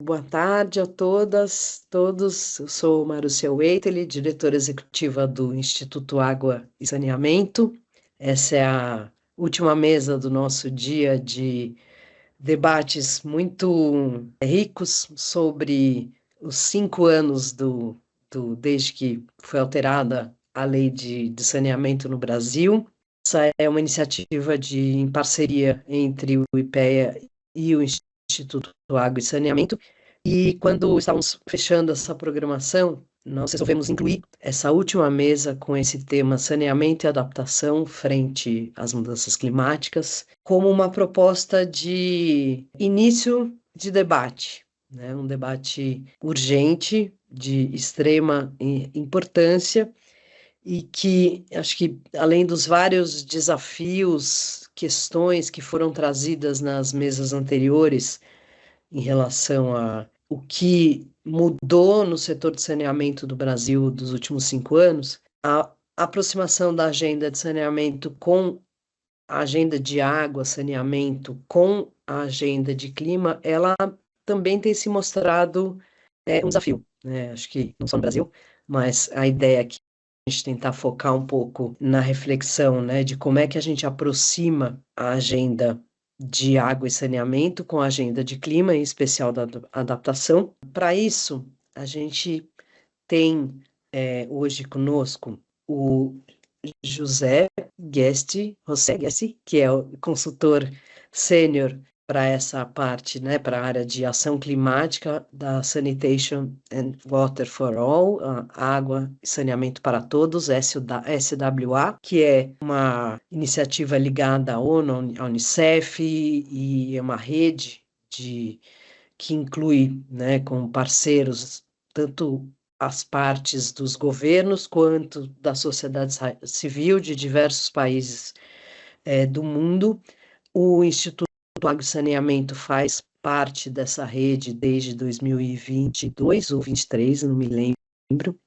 boa tarde a todas, todos. Eu sou Marúcia Weiteli, diretora executiva do Instituto Água e Saneamento. Essa é a última mesa do nosso dia de debates muito ricos sobre os 5 anos desde que foi alterada a lei de saneamento no Brasil. Essa é uma iniciativa em parceria entre o IPEA e o Instituto Água e Saneamento, e quando estávamos fechando essa programação, nós resolvemos incluir essa última mesa com esse tema saneamento e adaptação frente às mudanças climáticas, como uma proposta de início de debate, né? Um debate urgente, de extrema importância, e que acho que, além dos vários desafios, questões que foram trazidas nas mesas anteriores em relação a o que mudou no setor de saneamento do Brasil dos últimos 5 anos, a aproximação da agenda de saneamento com a agenda de água, saneamento, com a agenda de clima, ela também tem se mostrado um desafio, né? Acho que não só no Brasil, mas a ideia aqui a gente tentar focar um pouco na reflexão, né, de como é que a gente aproxima a agenda de água e saneamento com a agenda de clima, em especial da adaptação. Para isso, a gente tem hoje conosco o José Guesti, que é o consultor sênior para essa parte, né, para a área de ação climática da Sanitation and Water for All, Água e Saneamento para Todos, SWA, que é uma iniciativa ligada à ONU, à Unicef, e é uma rede que inclui, né, como parceiros, tanto as partes dos governos quanto da sociedade civil de diversos países do mundo. O Instituto Água e Saneamento faz parte dessa rede desde 2022 ou 2023, não me lembro,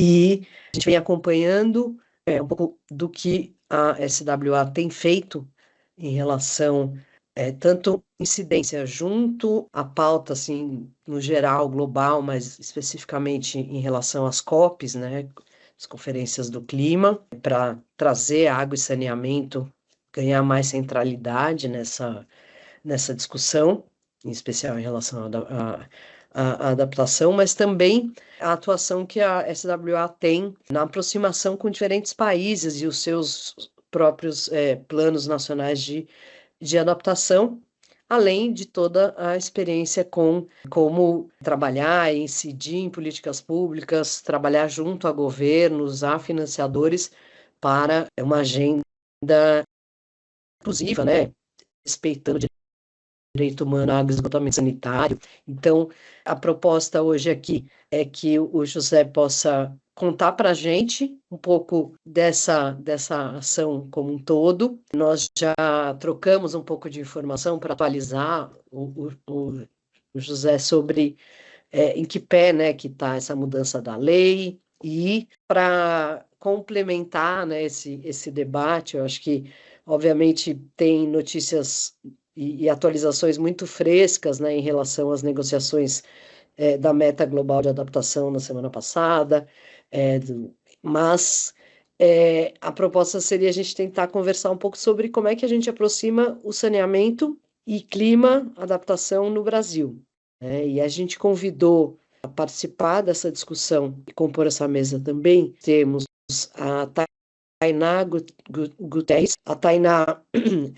e a gente vem acompanhando um pouco do que a SWA tem feito em relação tanto incidência junto à pauta, assim, no geral, global, mas especificamente em relação às COPs, né, as conferências do clima, para trazer água e saneamento, ganhar mais centralidade nessa discussão, em especial em relação à adaptação, mas também a atuação que a SWA tem na aproximação com diferentes países e os seus próprios planos nacionais de adaptação, além de toda a experiência com como trabalhar e incidir em políticas públicas, trabalhar junto a governos, a financiadores, para uma agenda inclusiva, né, respeitando o direito humano, água e esgotamento sanitário. Então, a proposta hoje aqui é que o José possa contar para a gente um pouco dessa ação como um todo. Nós já trocamos um pouco de informação para atualizar o José sobre em que pé, né, que está essa mudança da lei, e para complementar, né, esse debate, eu acho que, obviamente, tem notícias e atualizações muito frescas, né, em relação às negociações da meta global de adaptação na semana passada, mas a proposta seria a gente tentar conversar um pouco sobre como é que a gente aproxima o saneamento e clima, adaptação no Brasil, né? E a gente convidou a participar dessa discussão e compor essa mesa também, temos a Tainá Guterres. A Tainá,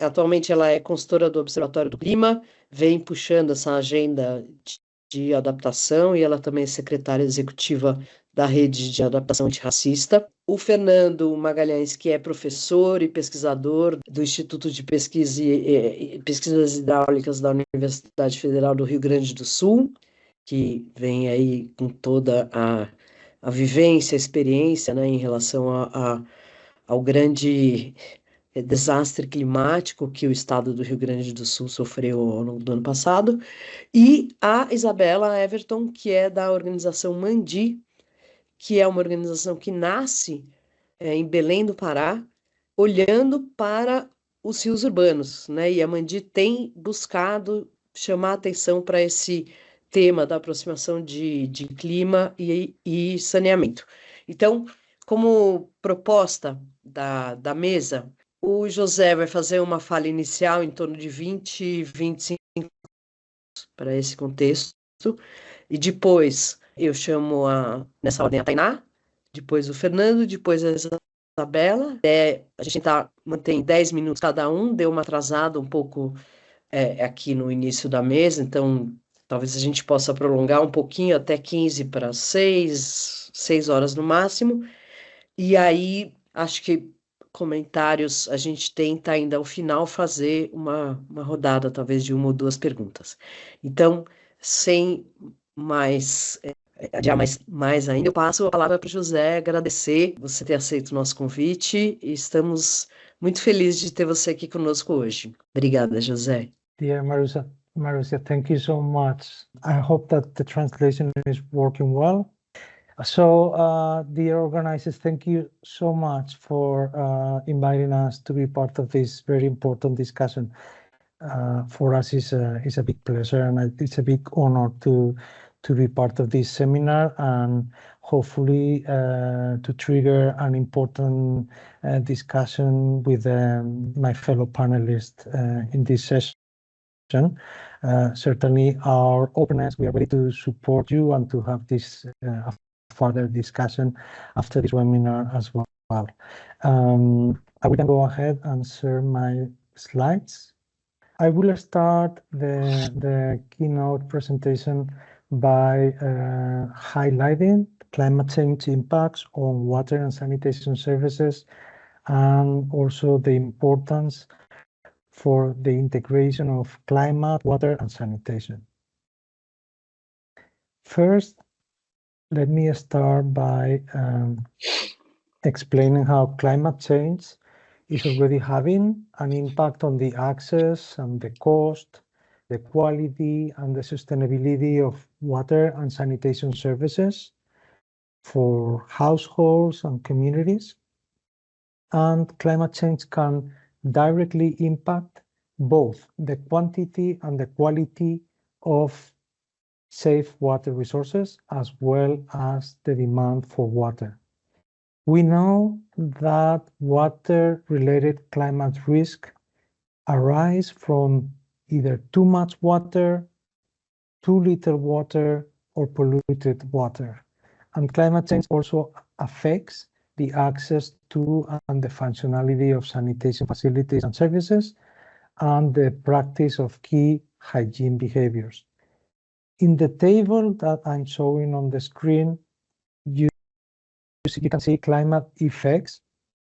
atualmente, ela é consultora do Observatório do Clima, vem puxando essa agenda de adaptação, e ela também é secretária executiva da Rede de Adaptação Antirracista. O Fernando Magalhães, que é professor e pesquisador do Instituto de Pesquisas Hidráulicas da Universidade Federal do Rio Grande do Sul, que vem aí com toda a vivência, a experiência, né, em relação ao grande desastre climático que o estado do Rio Grande do Sul sofreu ao longo do ano passado, e a Isabela Everton, que é da organização Mandi, que é uma organização que nasce em Belém do Pará, olhando para os rios urbanos, né? E a Mandi tem buscado chamar atenção para esse tema da aproximação de clima e saneamento. Então, como proposta da mesa, o José vai fazer uma fala inicial em torno de 20, 25 para esse contexto, e depois eu chamo nessa ordem a Tainá, depois o Fernando, depois a Isabela. A gente mantém 10 minutos cada um, deu uma atrasada um pouco aqui no início da mesa, então talvez a gente possa prolongar um pouquinho até 15 para 6 horas no máximo. E aí, acho que comentários, a gente tenta ainda ao final fazer uma rodada, talvez, de uma ou duas perguntas. Então, sem mais adiar mais ainda, eu passo a palavra para o José, agradecer você ter aceito o nosso convite e estamos muito felizes de ter você aqui conosco hoje. Obrigada, José. Dear Marisa, thank you so much. I hope that the translation is working well. So, dear organizers, thank you so much for inviting us to be part of this very important discussion. For us, it's a big pleasure and it's a big honor to be part of this seminar and hopefully to trigger an important discussion with my fellow panelists in this session. Certainly, our openness, we are ready to support you and to have this further discussion after this webinar as well. I will then go ahead and share my slides. I will start the keynote presentation by highlighting climate change impacts on water and sanitation services and also the importance for the integration of climate, water, and sanitation. First, let me start by explaining how climate change is already having an impact on the access and the cost, the quality, and the sustainability of water and sanitation services for households and communities. And climate change can directly impact both the quantity and the quality of safe water resources, as well as the demand for water. We know that water-related climate risk arise from either too much water, too little water, or polluted water. And climate change also affects the access to and the functionality of sanitation facilities and services, and the practice of key hygiene behaviors. In the table that I'm showing on the screen, you can see climate effects,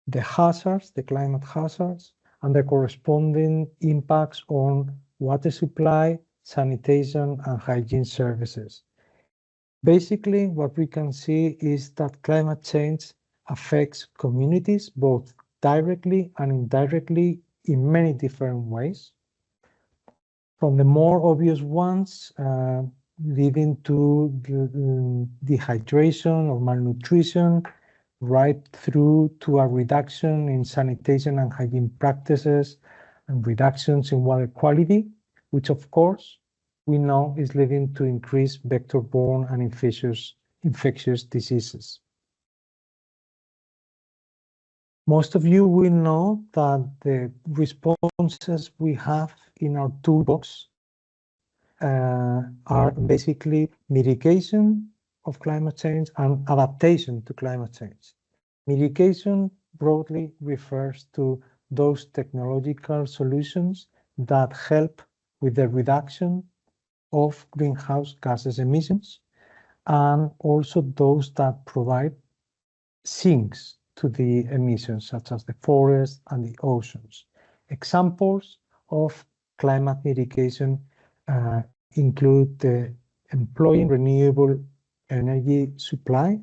the hazards, the climate hazards, and the corresponding impacts on water supply, sanitation, and hygiene services. Basically, what we can see is that climate change affects communities both directly and indirectly in many different ways. From the more obvious ones, leading to dehydration or malnutrition, right through to a reduction in sanitation and hygiene practices and reductions in water quality, which of course we know is leading to increased vector-borne and infectious diseases. Most of you will know that the responses we have in our toolbox are basically mitigation of climate change and adaptation to climate change. Mitigation broadly refers to those technological solutions that help with the reduction of greenhouse gases emissions, and also those that provide sinks to the emissions, such as the forests and the oceans. Examples of climate mitigation include employing renewable energy supply,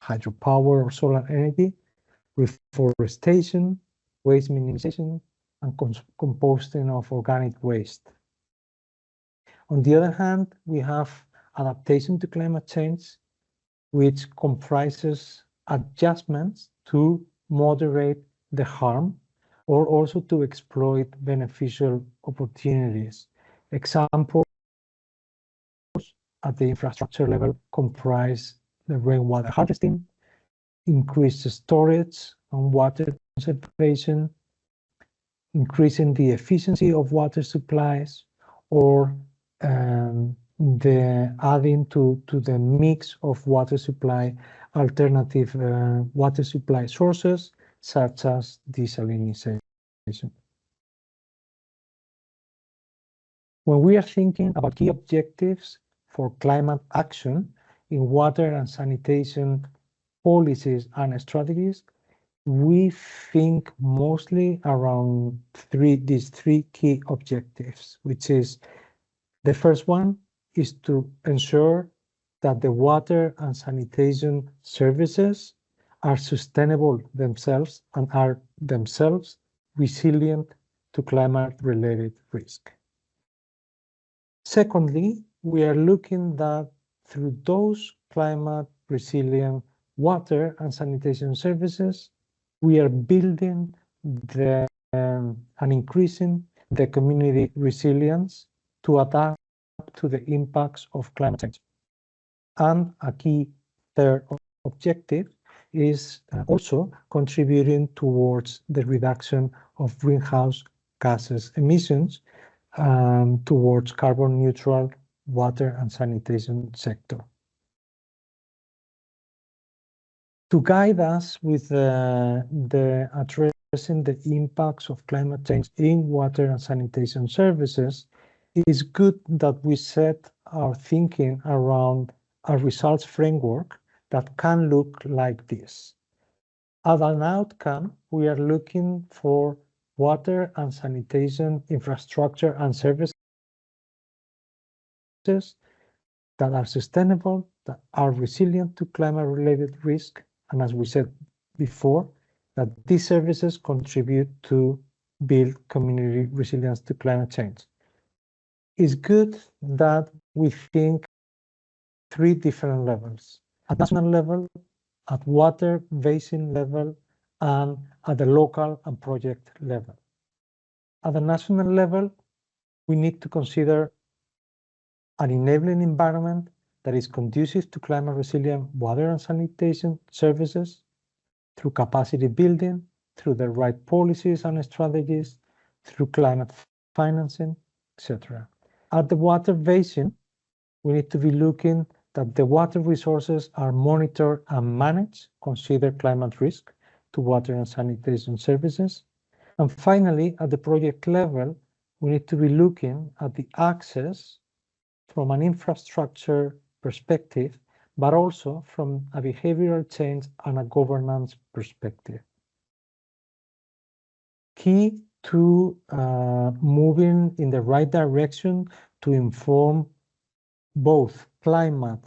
hydropower or solar energy, reforestation, waste minimization, and composting of organic waste. On the other hand, we have adaptation to climate change, which comprises adjustments to moderate the harm or also to exploit beneficial opportunities. Examples at the infrastructure level comprise the rainwater harvesting, increased storage and water conservation, increasing the efficiency of water supplies, or the adding to the mix of water supply alternative water supply sources such as desalination. When we are thinking about key objectives for climate action in water and sanitation policies and strategies, we think mostly around these three key objectives, which is the first one is to ensure that the water and sanitation services are sustainable themselves and are themselves resilient to climate-related risk. Secondly, we are looking that through those climate-resilient water and sanitation services, we are building and increasing the community resilience to adapt to the impacts of climate change. And a key third objective is also contributing towards the reduction of greenhouse gases emissions towards carbon neutral water and sanitation sector. To guide us with the addressing the impacts of climate change in water and sanitation services, it is good that we set our thinking around a results framework that can look like this. As an outcome, we are looking for water and sanitation infrastructure and services that are sustainable, that are resilient to climate-related risk, and as we said before, that these services contribute to build community resilience to climate change. It's good that we think three different levels: at national level, at water basin level, and at the local and project level. At the national level, we need to consider an enabling environment that is conducive to climate resilient water and sanitation services through capacity building, through the right policies and strategies, through climate financing, etc. At the water basin, we need to be looking that the water resources are monitored and managed, consider climate risk to water and sanitation services. And finally, at the project level, we need to be looking at the access from an infrastructure perspective, but also from a behavioral change and a governance perspective. Key to moving in the right direction to inform both climate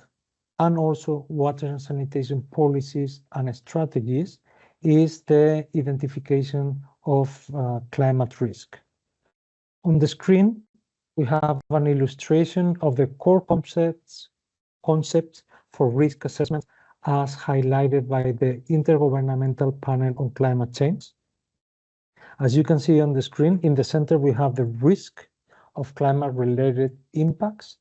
and also water and sanitation policies and strategies is the identification of climate risk. On the screen, we have an illustration of the core concepts for risk assessment as highlighted by the Intergovernmental Panel on Climate Change. As you can see on the screen, in the center we have the risk of climate-related impacts,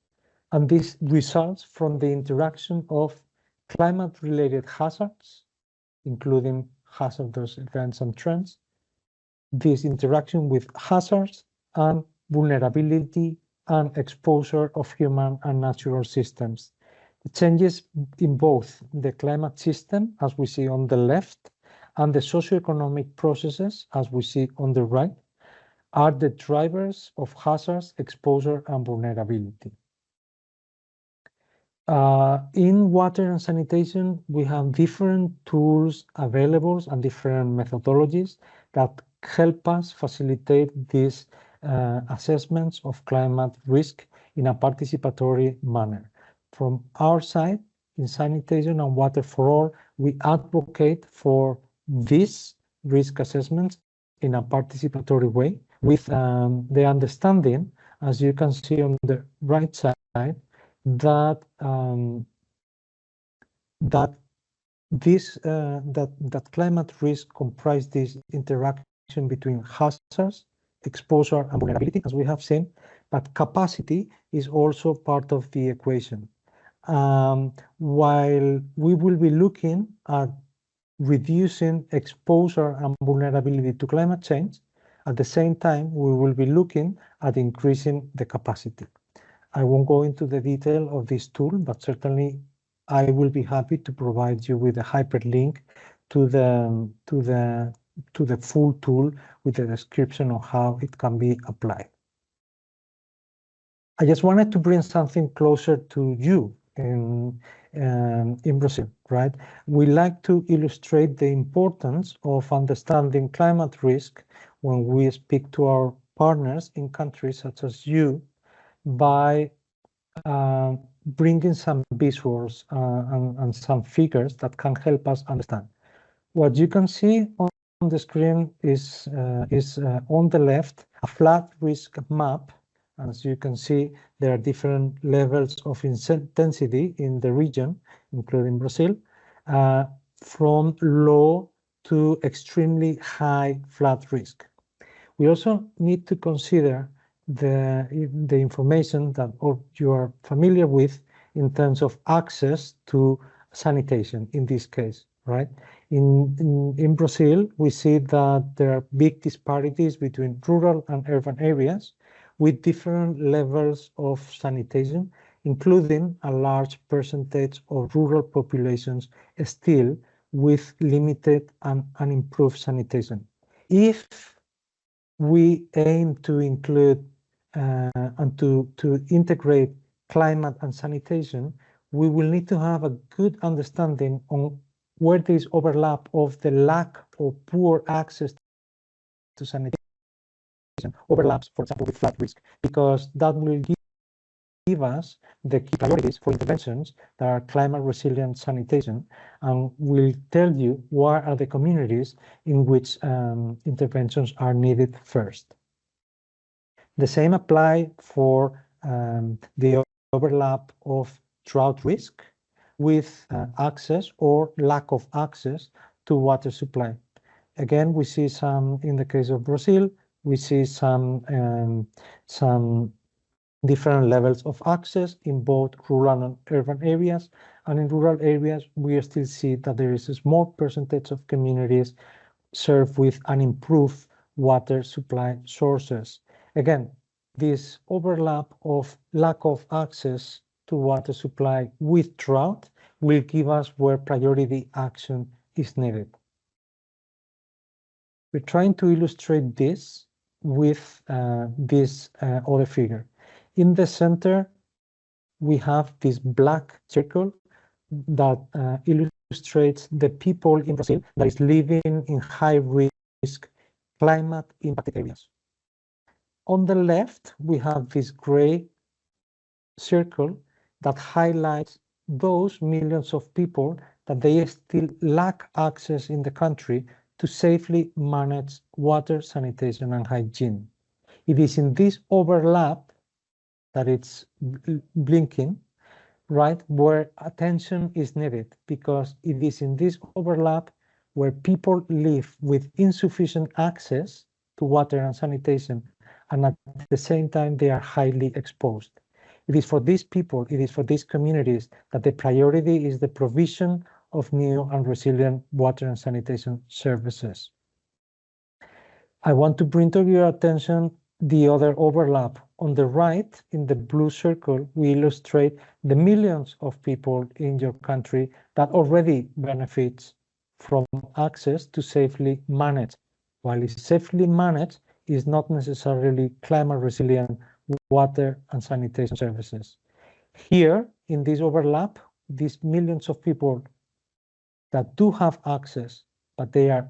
and this results from the interaction of climate-related hazards, including hazardous events and trends, this interaction with hazards and vulnerability and exposure of human and natural systems. The changes in both the climate system, as we see on the left, and the socioeconomic processes, as we see on the right, are the drivers of hazards, exposure, and vulnerability. In water and sanitation, we have different tools available and different methodologies that help us facilitate these assessments of climate risk in a participatory manner. From our side, in Sanitation and Water for All, we advocate for these risk assessments in a participatory way with the understanding, as you can see on the right side, that that climate risk comprise this interaction between hazards, exposure, and vulnerability, as we have seen, but capacity is also part of the equation. while we will be looking at reducing exposure and vulnerability to climate change, at the same time, we will be looking at increasing the capacity. I won't go into the detail of this tool, but certainly I will be happy to provide you with a hyperlink to the full tool with a description of how it can be applied. I just wanted to bring something closer to you in Brazil, right? We like to illustrate the importance of understanding climate risk when we speak to our partners in countries such as you by bringing some visuals and some figures that can help us understand. What you can see on the screen is on the left, a flat risk map. As you can see, there are different levels of intensity in the region, including Brazil, from low to extremely high flat risk. We also need to consider the information that you are familiar with in terms of access to sanitation in this case, right? In Brazil, we see that there are big disparities between rural and urban areas with different levels of sanitation, including a large percentage of rural populations still with limited and unimproved sanitation. If we aim to include and to integrate climate and sanitation, we will need to have a good understanding on where there is overlap of the lack or poor access to sanitation overlaps, for example, with flat risk, because that will give us the key priorities for interventions that are climate resilient sanitation, and will tell you what are the communities in which interventions are needed first. The same apply for the overlap of drought risk with access or lack of access to water supply. Again, we see some, in the case of Brazil, we see some different levels of access in both rural and urban areas. And in rural areas, we still see that there is a small percentage of communities served with unimproved water supply sources. Again, this overlap of lack of access to water supply with drought will give us where priority action is needed. We're trying to illustrate this with this other figure. In the center, we have this black circle that illustrates the people in Brazil that is living in high-risk climate-impacted areas. On the left, we have this gray circle that highlights those millions of people that they still lack access in the country to safely manage water, sanitation, and hygiene. It is in this overlap that it's blinking, right, where attention is needed, because it is in this overlap where people live with insufficient access to water and sanitation, and at the same time they are highly exposed. It is for these people, it is for these communities that the priority is the provision of new and resilient water and sanitation services. I want to bring to your attention the other overlap. On the right, in the blue circle, we illustrate the millions of people in your country that already benefits from access to safely managed. While it's safely managed, is not necessarily climate resilient water and sanitation services. Here, in this overlap, these millions of people that do have access, but they are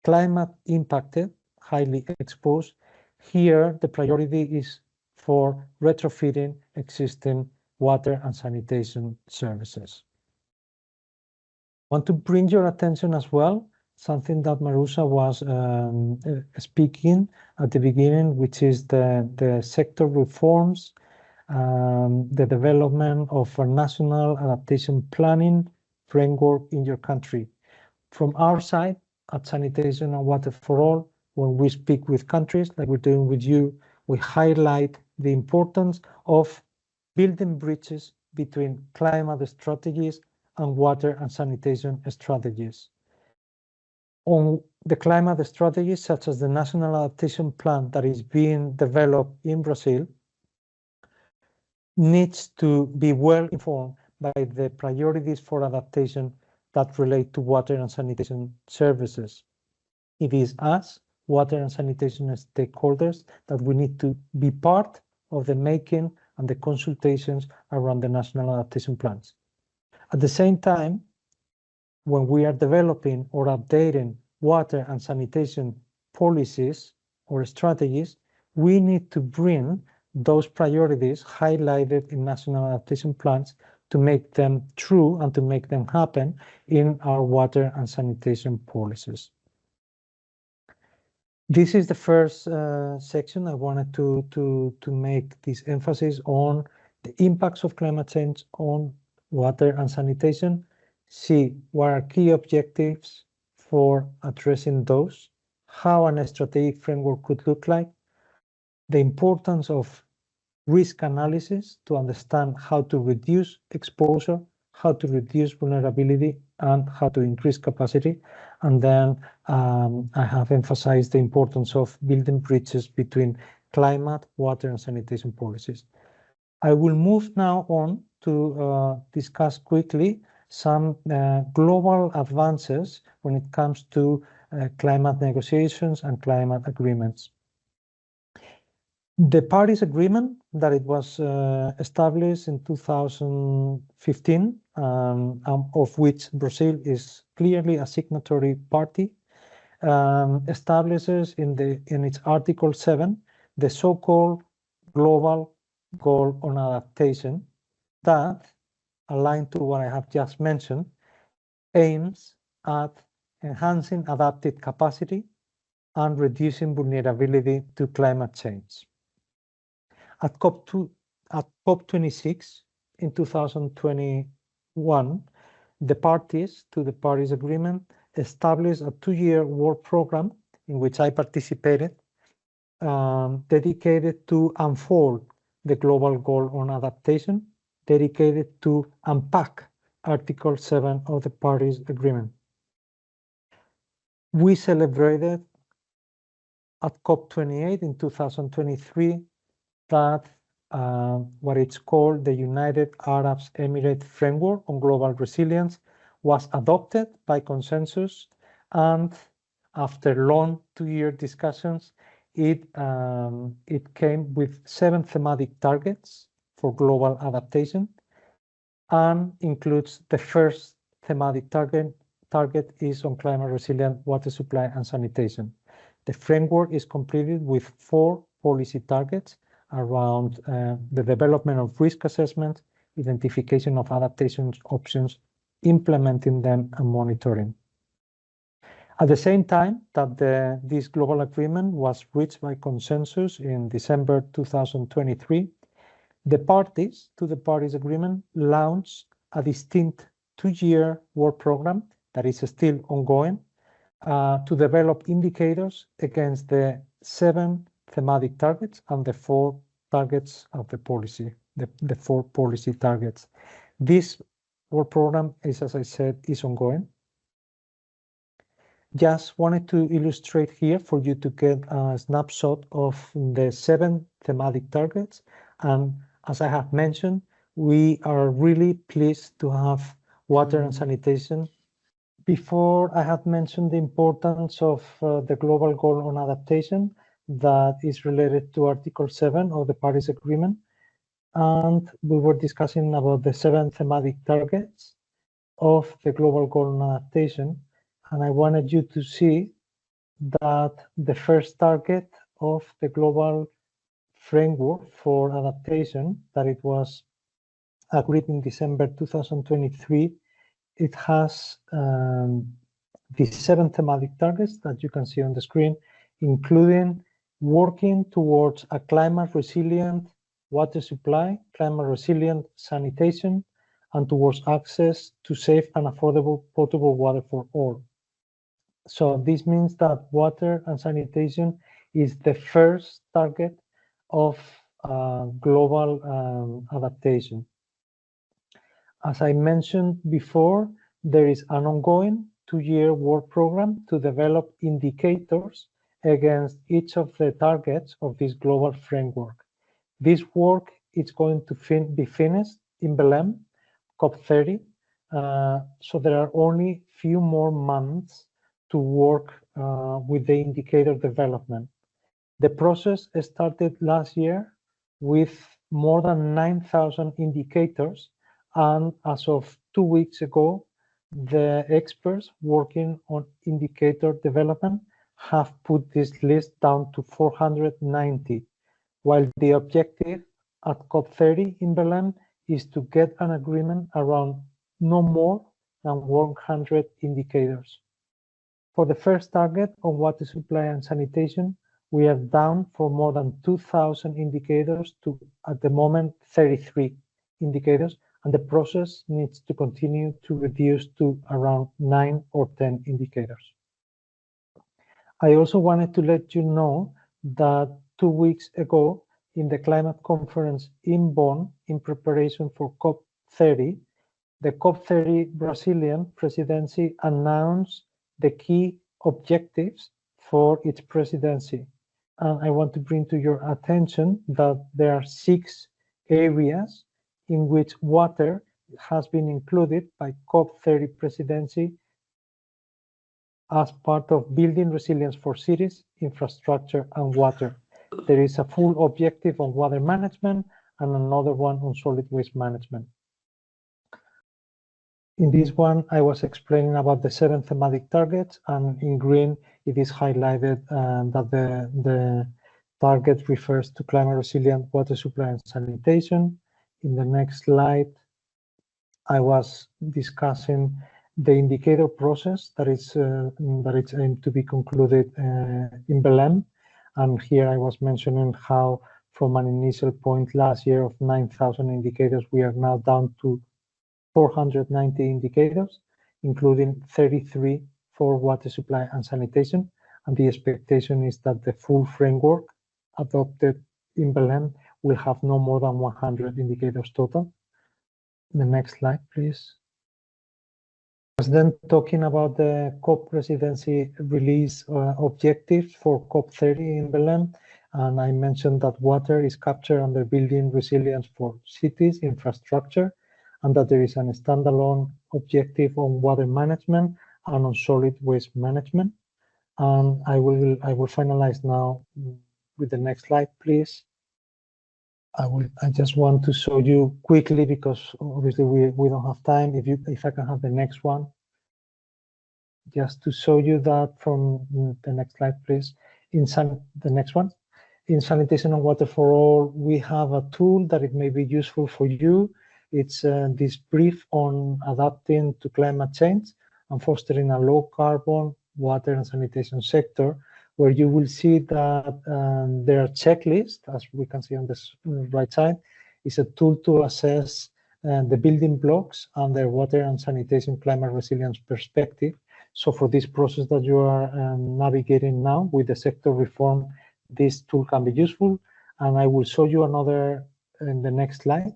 climate impacted, highly exposed, here the priority is for retrofitting existing water and sanitation services. I want to bring your attention as well, something that Marusa was speaking at the beginning, which is the sector reforms, the development of a national adaptation planning framework in your country. From our side, at Sanitation and Water for All, when we speak with countries like we're doing with you, we highlight the importance of building bridges between climate strategies and water and sanitation strategies. On the climate strategies, such as the National Adaptation Plan that is being developed in Brazil, needs to be well informed by the priorities for adaptation that relate to water and sanitation services. It is us, water and sanitation stakeholders, that we need to be part of the making and the consultations around the national adaptation plans. At the same time, when we are developing or updating water and sanitation policies or strategies, we need to bring those priorities highlighted in national adaptation plans to make them true and to make them happen in our water and sanitation policies. This is the first section. I wanted to make this emphasis on the impacts of climate change on water and sanitation, see what are key objectives for addressing those, how a strategic framework could look like, the importance of risk analysis to understand how to reduce exposure, how to reduce vulnerability, and how to increase capacity. And then I have emphasized the importance of building bridges between climate, water, and sanitation policies. I will move now on to discuss quickly some global advances when it comes to climate negotiations and climate agreements. The Paris Agreement, that it was established in 2015, of which Brazil is clearly a signatory party, establishes in its Article 7 the so-called Global Goal on Adaptation that, aligned to what I have just mentioned, aims at enhancing adaptive capacity and reducing vulnerability to climate change. At COP26 in 2021, the parties to the Paris Agreement established a 2-year work program in which I participated, dedicated to unfold the global goal on adaptation, dedicated to unpack Article 7 of the Paris Agreement. We celebrated at COP28 in 2023 that what it's called the United Arab Emirates Framework on Global Resilience was adopted by consensus, and after long 2-year discussions, it came with 7 thematic targets for global adaptation and includes the first thematic target is on climate resilient water supply and sanitation. The framework is completed with 4 policy targets around the development of risk assessment, identification of adaptation options, implementing them, and monitoring. At the same time that this global agreement was reached by consensus in December 2023, the parties to the Paris Agreement launched a distinct 2-year work program that is still ongoing to develop indicators against the 7 thematic targets and the 4 targets of the policy, the 4 policy targets. This work program is, as I said, is ongoing. Just wanted to illustrate here for you to get a snapshot of the 7 thematic targets. And as I have mentioned, we are really pleased to have water and sanitation. Before, I had mentioned the importance of the global goal on adaptation that is related to Article 7 of the Paris Agreement. And we were discussing about the 7 thematic targets of the global goal on adaptation. And I wanted you to see that the first target of the global framework for adaptation, that it was agreed in December 2023, it has the 7 thematic targets that you can see on the screen, including working towards a climate resilient water supply, climate resilient sanitation, and towards access to safe and affordable potable water for all. So this means that water and sanitation is the first target of global adaptation. As I mentioned before, there is an ongoing 2-year work program to develop indicators against each of the targets of this global framework. This work is going to be finished in Belém, COP30, so there are only few more months to work with the indicator development. The process started last year with more than 9,000 indicators, and as of 2 weeks ago, the experts working on indicator development have put this list down to 490, while the objective at COP30 in Belém is to get an agreement around no more than 100 indicators. For the first target on water supply and sanitation, we are down for more than 2,000 indicators to, at the moment, 33 indicators, and the process needs to continue to reduce to around 9 or 10 indicators. I also wanted to let you know that 2 weeks ago, in the climate conference in Bonn, in preparation for COP30, the COP30 Brazilian presidency announced the key objectives for its presidency. And I want to bring to your attention that there are 6 areas in which water has been included by COP30 presidency as part of building resilience for cities, infrastructure, and water. There is a full objective on water management and another one on solid waste management. In this one, I was explaining about the 7 thematic targets, and in green, it is highlighted that the target refers to climate resilient water supply and sanitation. In the next slide, I was discussing the indicator process that it's aimed to be concluded in Belém. And here I was mentioning how from an initial point last year of 9,000 indicators, we are now down to 490 indicators, including 33 for water supply and sanitation. And the expectation is that the full framework adopted in Belém will have no more than 100 indicators total. The next slide, please. I was then talking about the COP presidency release objectives for COP30 in Belém, and I mentioned that water is captured under building resilience for cities, infrastructure, and that there is a standalone objective on water management and on solid waste management. And I will finalize now with the next slide, please. I just want to show you quickly, because obviously we don't have time. If I can have the next one, just to show you that from the next slide, please. The next one. In Sanitation and Water for All, we have a tool that it may be useful for you. It's this brief on adapting to climate change and fostering a low carbon water and sanitation sector, where you will see that there are checklists, as we can see on this right side. It's a tool to assess the building blocks and their water and sanitation climate resilience perspective. So for this process that you are navigating now with the sector reform, this tool can be useful. And I will show you another in the next slide.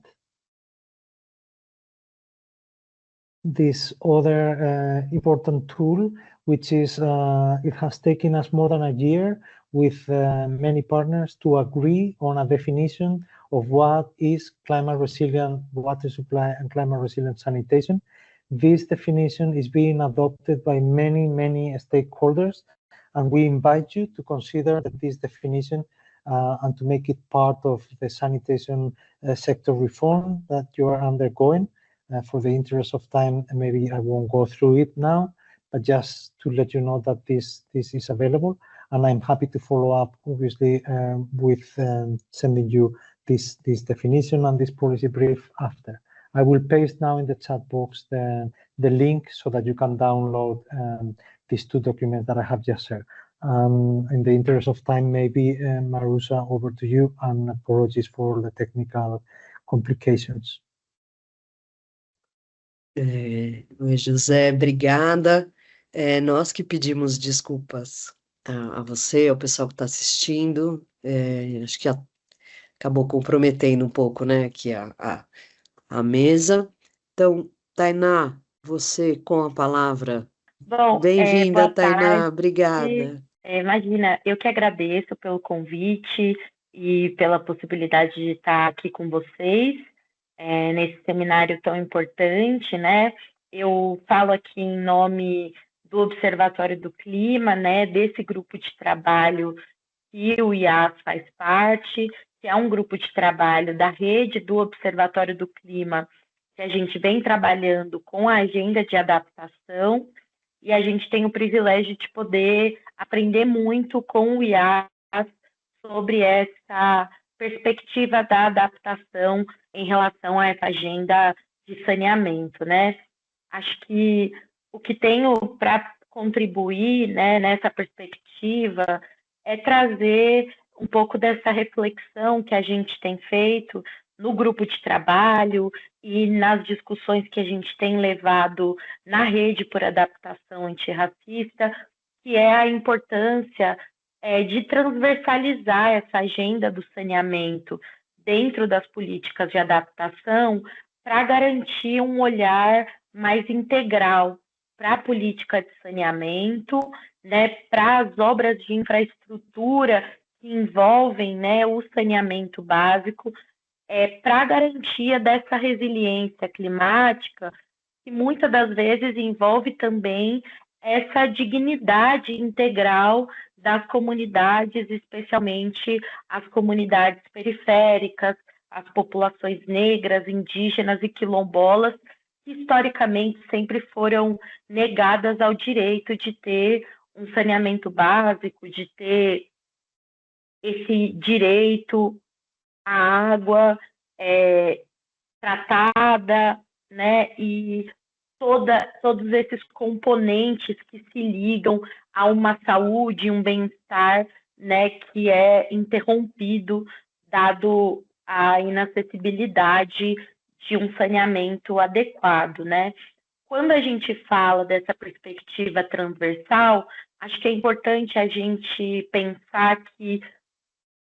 This other important tool, which is, it has taken us more than a year with many partners to agree on a definition of what is climate resilient water supply and climate resilient sanitation. This definition is being adopted by many stakeholders, and we invite you to consider this definition and to make it part of the sanitation sector reform that you are undergoing. For the interest of time, maybe I won't go through it now, but just to let you know that this is available, and I'm happy to follow up, obviously, with sending you this definition and this policy brief after. I will paste now in the chat box the link so that you can download these 2 documents that I have just shared. In the interest of time, maybe Marusa, over to you, and apologies for the technical complications. Oi, José, obrigada. Nós que pedimos desculpas a você, ao pessoal que está assistindo. Acho que acabou comprometendo um pouco, né, aqui a mesa. Então, Tainá, você com a palavra. Bom, Bem-vinda, boa Tainá, tarde. obrigada. Imagina, eu que agradeço pelo convite e pela possibilidade de estar aqui com vocês, nesse seminário tão importante, né? Eu falo aqui em nome do Observatório do Clima, né? Desse grupo de trabalho que o IAS faz parte, que é um grupo de trabalho da rede do Observatório do Clima, que a gente vem trabalhando com a agenda de adaptação, e a gente tem o privilégio de poder aprender muito com o IAS sobre essa perspectiva da adaptação em relação a essa agenda de saneamento, né? Acho que o que tenho para contribuir, né, nessa perspectiva é trazer um pouco dessa reflexão que a gente tem feito no grupo de trabalho e nas discussões que a gente tem levado na rede por adaptação antirracista, que é a importância de transversalizar essa agenda do saneamento dentro das políticas de adaptação para garantir um olhar mais integral para a política de saneamento, né, para as obras de infraestrutura que envolvem, né, o saneamento básico, para a garantia dessa resiliência climática, que muitas das vezes envolve também essa dignidade integral das comunidades, especialmente as comunidades periféricas, as populações negras, indígenas e quilombolas, que historicamente sempre foram negadas ao direito de ter um saneamento básico, de ter esse direito à água tratada, né? E todos esses componentes que se ligam a uma saúde, um bem-estar, né, que é interrompido dado a inacessibilidade de um saneamento adequado, né? Quando a gente fala dessa perspectiva transversal, acho que é importante a gente pensar que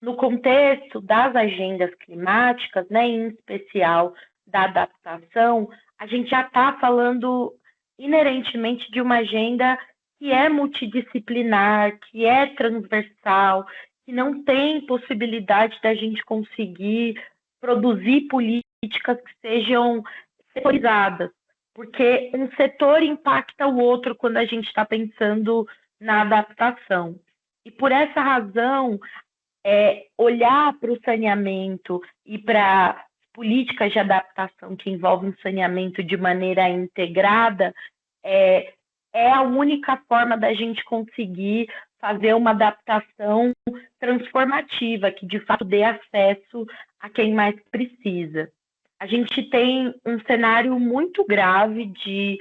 no contexto das agendas climáticas, né, em especial da adaptação, a gente já está falando inerentemente de uma agenda que é multidisciplinar, que é transversal, que não tem possibilidade da gente conseguir produzir políticas que sejam setorizadas, porque um setor impacta o outro quando a gente está pensando na adaptação. E por essa razão, olhar para o saneamento e para políticas de adaptação que envolvem saneamento de maneira integrada é a única forma da gente conseguir fazer uma adaptação transformativa, que de fato dê acesso a quem mais precisa. A gente tem um cenário muito grave de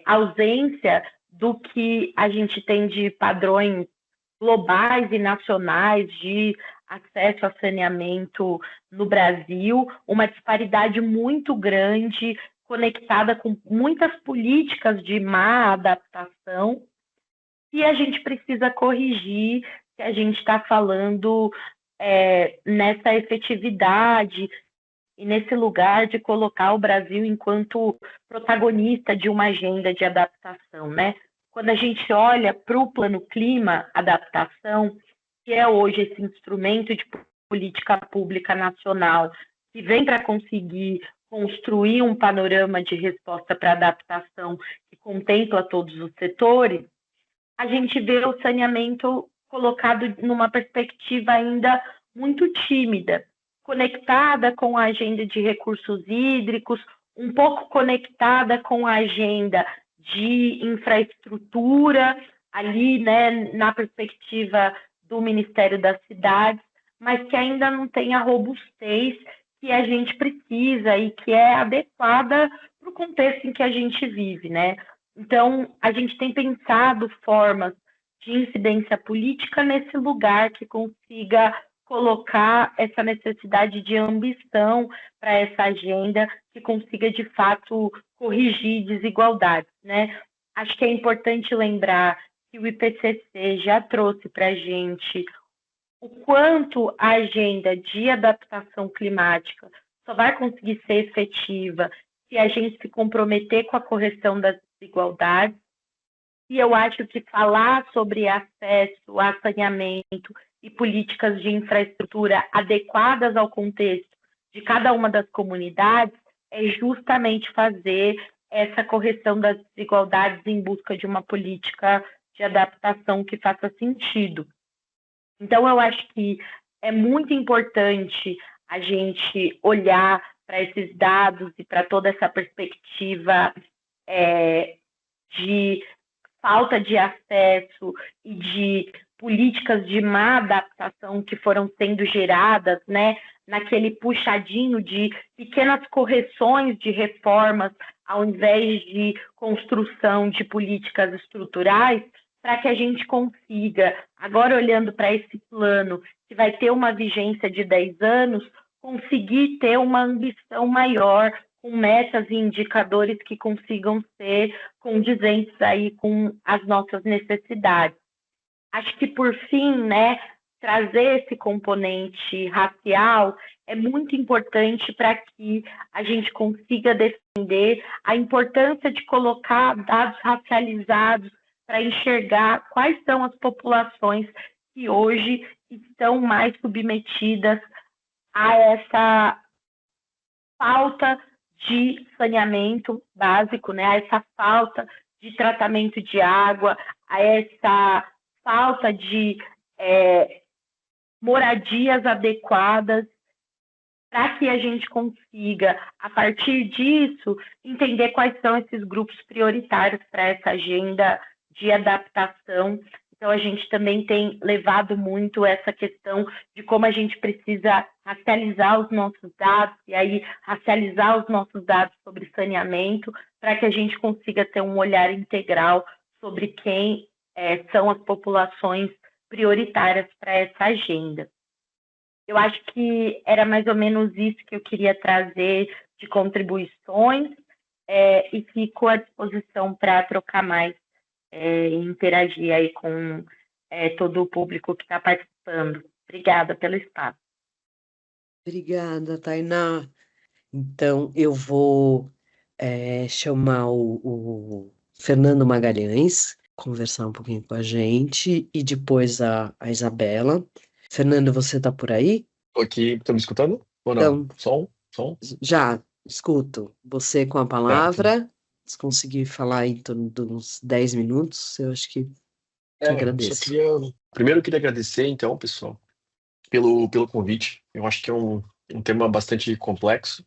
ausência do que a gente tem de padrões globais e nacionais de acesso a saneamento no Brasil, uma disparidade muito grande, conectada com muitas políticas de má adaptação, e a gente precisa corrigir, que a gente está falando nessa efetividade e nesse lugar de colocar o Brasil enquanto protagonista de uma agenda de adaptação, né? Quando a gente olha para o Plano Clima Adaptação, que é hoje esse instrumento de política pública nacional, que vem para conseguir construir um panorama de resposta para adaptação que contempla todos os setores, a gente vê o saneamento colocado numa perspectiva ainda muito tímida, conectada com a agenda de recursos hídricos, um pouco conectada com a agenda de infraestrutura, ali, né, na perspectiva do Ministério das Cidades, mas que ainda não tem a robustez que a gente precisa e que é adequada para o contexto em que a gente vive, né? Então, a gente tem pensado formas de incidência política nesse lugar que consiga colocar essa necessidade de ambição para essa agenda, que consiga, de fato, corrigir desigualdades, né? Acho que é importante lembrar que o IPCC já trouxe para a gente o quanto a agenda de adaptação climática só vai conseguir ser efetiva se a gente se comprometer com a correção das desigualdades. E eu acho que falar sobre acesso a saneamento e políticas de infraestrutura adequadas ao contexto de cada uma das comunidades é justamente fazer essa correção das desigualdades em busca de uma política de adaptação que faça sentido. Então, eu acho que é muito importante a gente olhar para esses dados e para toda essa perspectiva de falta de acesso e de políticas de má adaptação que foram sendo geradas, né, naquele puxadinho de pequenas correções de reformas, ao invés de construção de políticas estruturais, para que a gente consiga, agora olhando para esse plano, que vai ter uma vigência de 10 anos, conseguir ter uma ambição maior, com metas e indicadores que consigam ser condizentes aí com as nossas necessidades. Acho que, por fim, né, trazer esse componente racial é muito importante para que a gente consiga defender a importância de colocar dados racializados para enxergar quais são as populações que hoje estão mais submetidas a essa falta de saneamento básico, né, a essa falta de tratamento de água, a essa falta de moradias adequadas, para que a gente consiga, a partir disso, entender quais são esses grupos prioritários para essa agenda de adaptação. Então, a gente também tem levado muito essa questão de como a gente precisa racializar os nossos dados, e aí racializar os nossos dados sobre saneamento, para que a gente consiga ter um olhar integral sobre quem são as populações prioritárias para essa agenda. Eu acho que era mais ou menos isso que eu queria trazer de contribuições, e fico à disposição para trocar mais e interagir aí com todo o público que está participando. Obrigada pelo espaço. Obrigada, Tainá. Então, eu vou chamar o Fernando Magalhães, conversar um pouquinho com a gente, e depois a Isabela. Fernando, você está por aí? Aqui, estão me escutando? Ou não? Então, Som? já, escuto. Você com a palavra, se conseguir falar em torno de uns 10 minutos, eu acho que agradeço. Primeiro eu queria agradecer, então, pessoal, pelo convite. Eu acho que é um tema bastante complexo.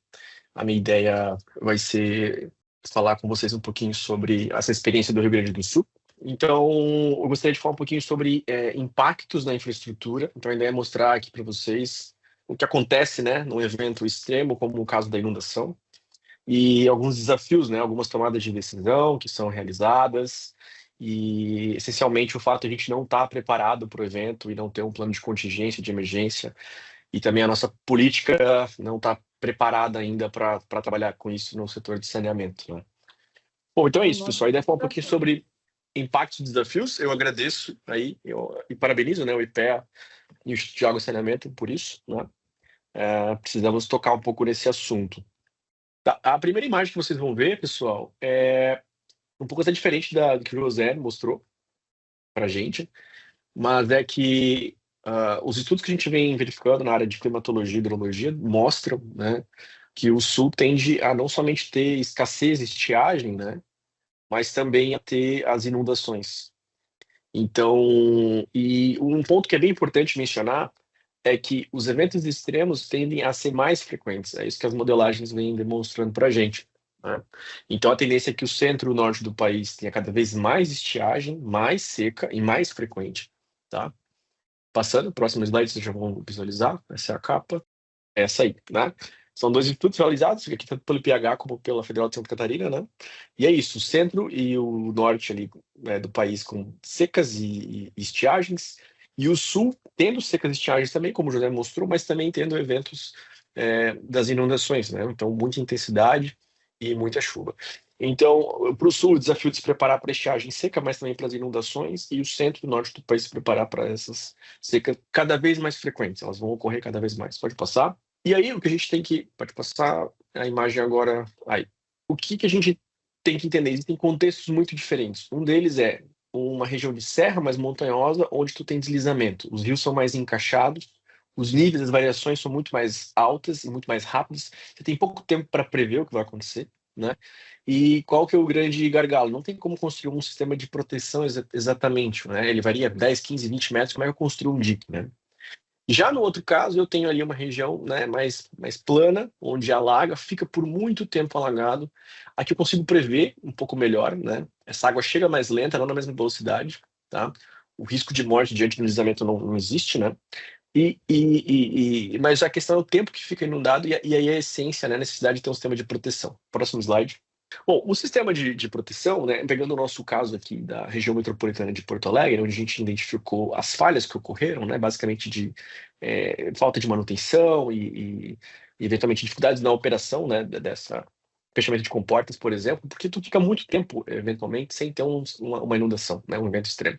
A minha ideia vai ser falar com vocês um pouquinho sobre essa experiência do Rio Grande do Sul. Então, eu gostaria de falar um pouquinho sobre impactos na infraestrutura. Então, a ideia é mostrar aqui para vocês o que acontece, né, num evento extremo, como o caso da inundação, e alguns desafios, né, algumas tomadas de decisão que são realizadas, e essencialmente o fato de a gente não estar preparado para o evento e não ter um plano de contingência, de emergência, e também a nossa política não está preparada ainda para trabalhar com isso no setor de saneamento, né? Bom, então é isso, pessoal. A ideia é falar um pouquinho sobre impactos e desafios. Eu agradeço aí e parabenizo, né, o IPEA e o Instituto de Água e Saneamento por isso, né? Precisamos tocar um pouco nesse assunto. Tá, a primeira imagem que vocês vão ver, pessoal, é um pouco até diferente do que o José mostrou para a gente, mas é que os estudos que a gente vem verificando na área de climatologia e hidrologia mostram, né, que o Sul tende a não somente ter escassez e estiagem, né, mas também a ter as inundações. Então, e um ponto que é bem importante mencionar é que os eventos extremos tendem a ser mais frequentes. É isso que as modelagens vêm demonstrando para a gente, né? Então, a tendência é que o centro e o norte do país tenha cada vez mais estiagem, mais seca e mais frequente, tá? Passando, próximo slide, vocês já vão visualizar. Essa é a capa. Essa aí, né? São dois estudos realizados, aqui tanto pelo IPH como pela Federal de Santa Catarina, né? E é isso, o centro e o norte ali, do país com secas e estiagens, e o sul tendo secas e estiagens também, como o José mostrou, mas também tendo eventos das inundações, né? Então, muita intensidade e muita chuva. Então, para o sul, o desafio de se preparar para a estiagem seca, mas também para as inundações, e o centro e o norte do país se preparar para essas secas cada vez mais frequentes, elas vão ocorrer cada vez mais. Pode passar. E aí, o que a gente tem que... Pode passar a imagem agora. Aí. o que a gente tem que entender? Existem contextos muito diferentes. Um deles é uma região de serra mais montanhosa, onde tu tem deslizamento. Os rios são mais encaixados, os níveis das variações são muito mais altas e muito mais rápidas. Você tem pouco tempo para prever o que vai acontecer, né? E qual que é o grande gargalo? Não tem como construir um sistema de proteção exatamente, né? Ele varia 10, 15, 20 metros, como é que eu construo um dique, né? Já no outro caso, eu tenho ali uma região, né, mais plana, onde alaga, fica por muito tempo alagado. Aqui eu consigo prever um pouco melhor, né? Essa água chega mais lenta, não na mesma velocidade, tá? O risco de morte diante do deslizamento não existe, né? Mas a questão é o tempo que fica inundado e aí a essência, né, a necessidade de ter um sistema de proteção. Próximo slide. Bom, o sistema de proteção, né, pegando o nosso caso aqui da região metropolitana de Porto Alegre, onde a gente identificou as falhas que ocorreram, né, basicamente de falta de manutenção e eventualmente dificuldades na operação, né, dessa fechamento de comportas, por exemplo, porque tu fica muito tempo, eventualmente, sem ter uma inundação, né, um evento extremo.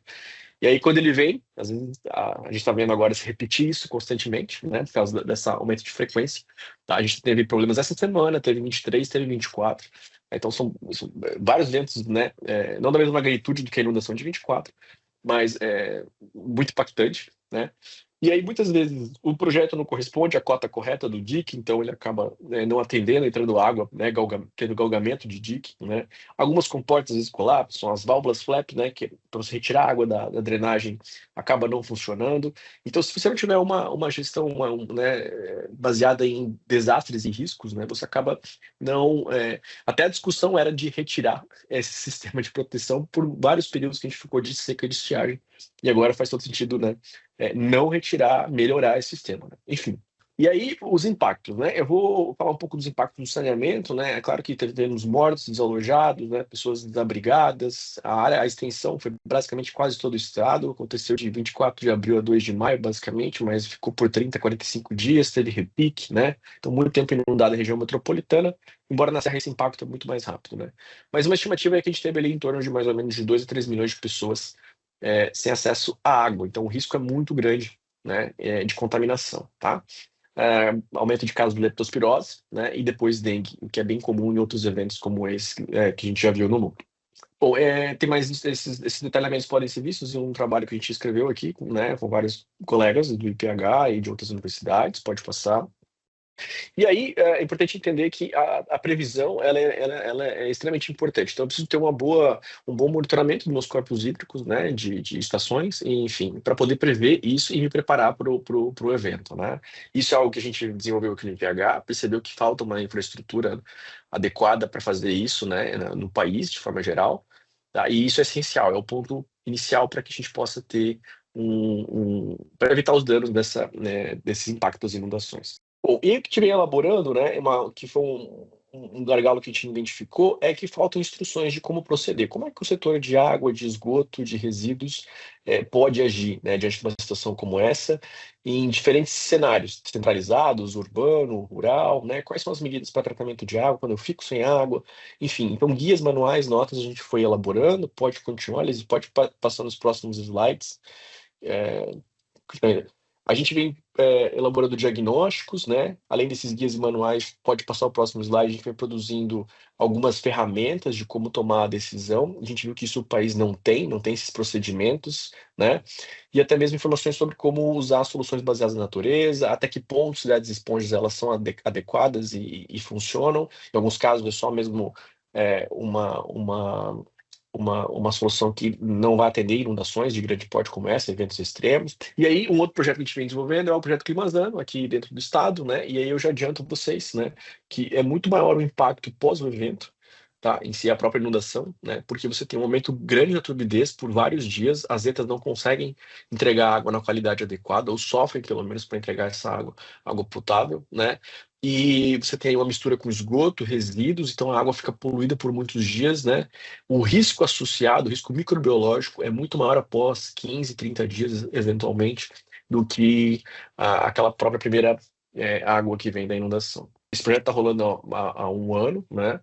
E aí, quando ele vem, às vezes a gente está vendo agora se repetir isso constantemente, né, por causa dessa aumento de frequência. Tá? A gente teve problemas essa semana, teve 23, teve 24. Então, são vários ventos, né, não da mesma magnitude do que a inundação de 24, mas muito impactante, né? E aí, muitas vezes, o projeto não corresponde à cota correta do dique, então ele acaba não atendendo, entrando água, né, tendo galgamento de dique, né? Algumas comportas, às vezes, colapsam, as válvulas flap, né, que para você retirar a água da drenagem, acaba não funcionando. Então, se você não tiver uma gestão né, baseada em desastres e riscos, né, você acaba não... até a discussão era de retirar esse sistema de proteção por vários períodos que a gente ficou de seca e de estiagem, e agora faz todo sentido, né, não retirar, melhorar esse sistema, né? Enfim. E aí, os impactos, né? Eu vou falar um pouco dos impactos no saneamento, né? É claro que tivemos mortos, desalojados, né? Pessoas desabrigadas. A extensão foi basicamente quase todo o estado. Aconteceu de 24 de abril a 2 de maio, basicamente, mas ficou por 30, 45 dias, teve repique, né? Então, muito tempo inundada a região metropolitana, embora na Serra esse impacto é muito mais rápido, né? Mas uma estimativa é que a gente teve ali em torno de mais ou menos de 2 a 3 milhões de pessoas sem acesso à água. Então, o risco é muito grande, né, de contaminação, tá? Aumento de casos de leptospirose, né, e depois dengue, o que é bem comum em outros eventos como esse que a gente já viu no mundo. Bom, tem mais esses detalhamentos podem ser vistos em um trabalho que a gente escreveu aqui, né, com vários colegas do IPH e de outras universidades, pode passar. E aí é importante entender que a previsão ela é extremamente importante. Então, eu preciso ter um bom monitoramento dos meus corpos hídricos, né, de estações, e, enfim, para poder prever isso e me preparar para o evento, né? Isso é algo que a gente desenvolveu aqui no IPH, percebeu que falta uma infraestrutura adequada para fazer isso, né, no país, de forma geral, tá? E isso é essencial, é o ponto inicial para que a gente possa ter para evitar os danos desses impactos das inundações. Bom, e o que tive elaborando, né, que foi um gargalo que a gente identificou, é que faltam instruções de como proceder. Como é que o setor de água, de esgoto, de resíduos pode agir, né, diante de uma situação como essa, em diferentes cenários, centralizados, urbano, rural, né? Quais são as medidas para tratamento de água, quando eu fico sem água, enfim. Então, guias, manuais, notas a gente foi elaborando, pode continuar, eles pode passar nos próximos slides. É, a gente vem elaborando diagnósticos, né? Além desses guias e manuais, pode passar o próximo slide, a gente vem produzindo algumas ferramentas de como tomar a decisão. A gente viu que isso o país não tem esses procedimentos, né? E até mesmo informações sobre como usar soluções baseadas na natureza, até que ponto cidades esponjas elas são adequadas e funcionam. Em alguns casos é só mesmo uma solução que não vai atender inundações de grande porte como essa, eventos extremos. E aí, um outro projeto que a gente vem desenvolvendo é o projeto Climazano, aqui dentro do estado, né? E aí eu já adianto vocês, né, que é muito maior o impacto pós o evento, tá? Em si, a própria inundação, né? Porque você tem um aumento grande da turbidez por vários dias, as zetas não conseguem entregar água na qualidade adequada, ou sofrem, pelo menos, para entregar essa água potável, né? E você tem uma mistura com esgoto, resíduos, então a água fica poluída por muitos dias, né? O risco associado, o risco microbiológico, é muito maior após 15, 30 dias, eventualmente, do que aquela própria primeira água que vem da inundação. Esse projeto está rolando há um ano, né?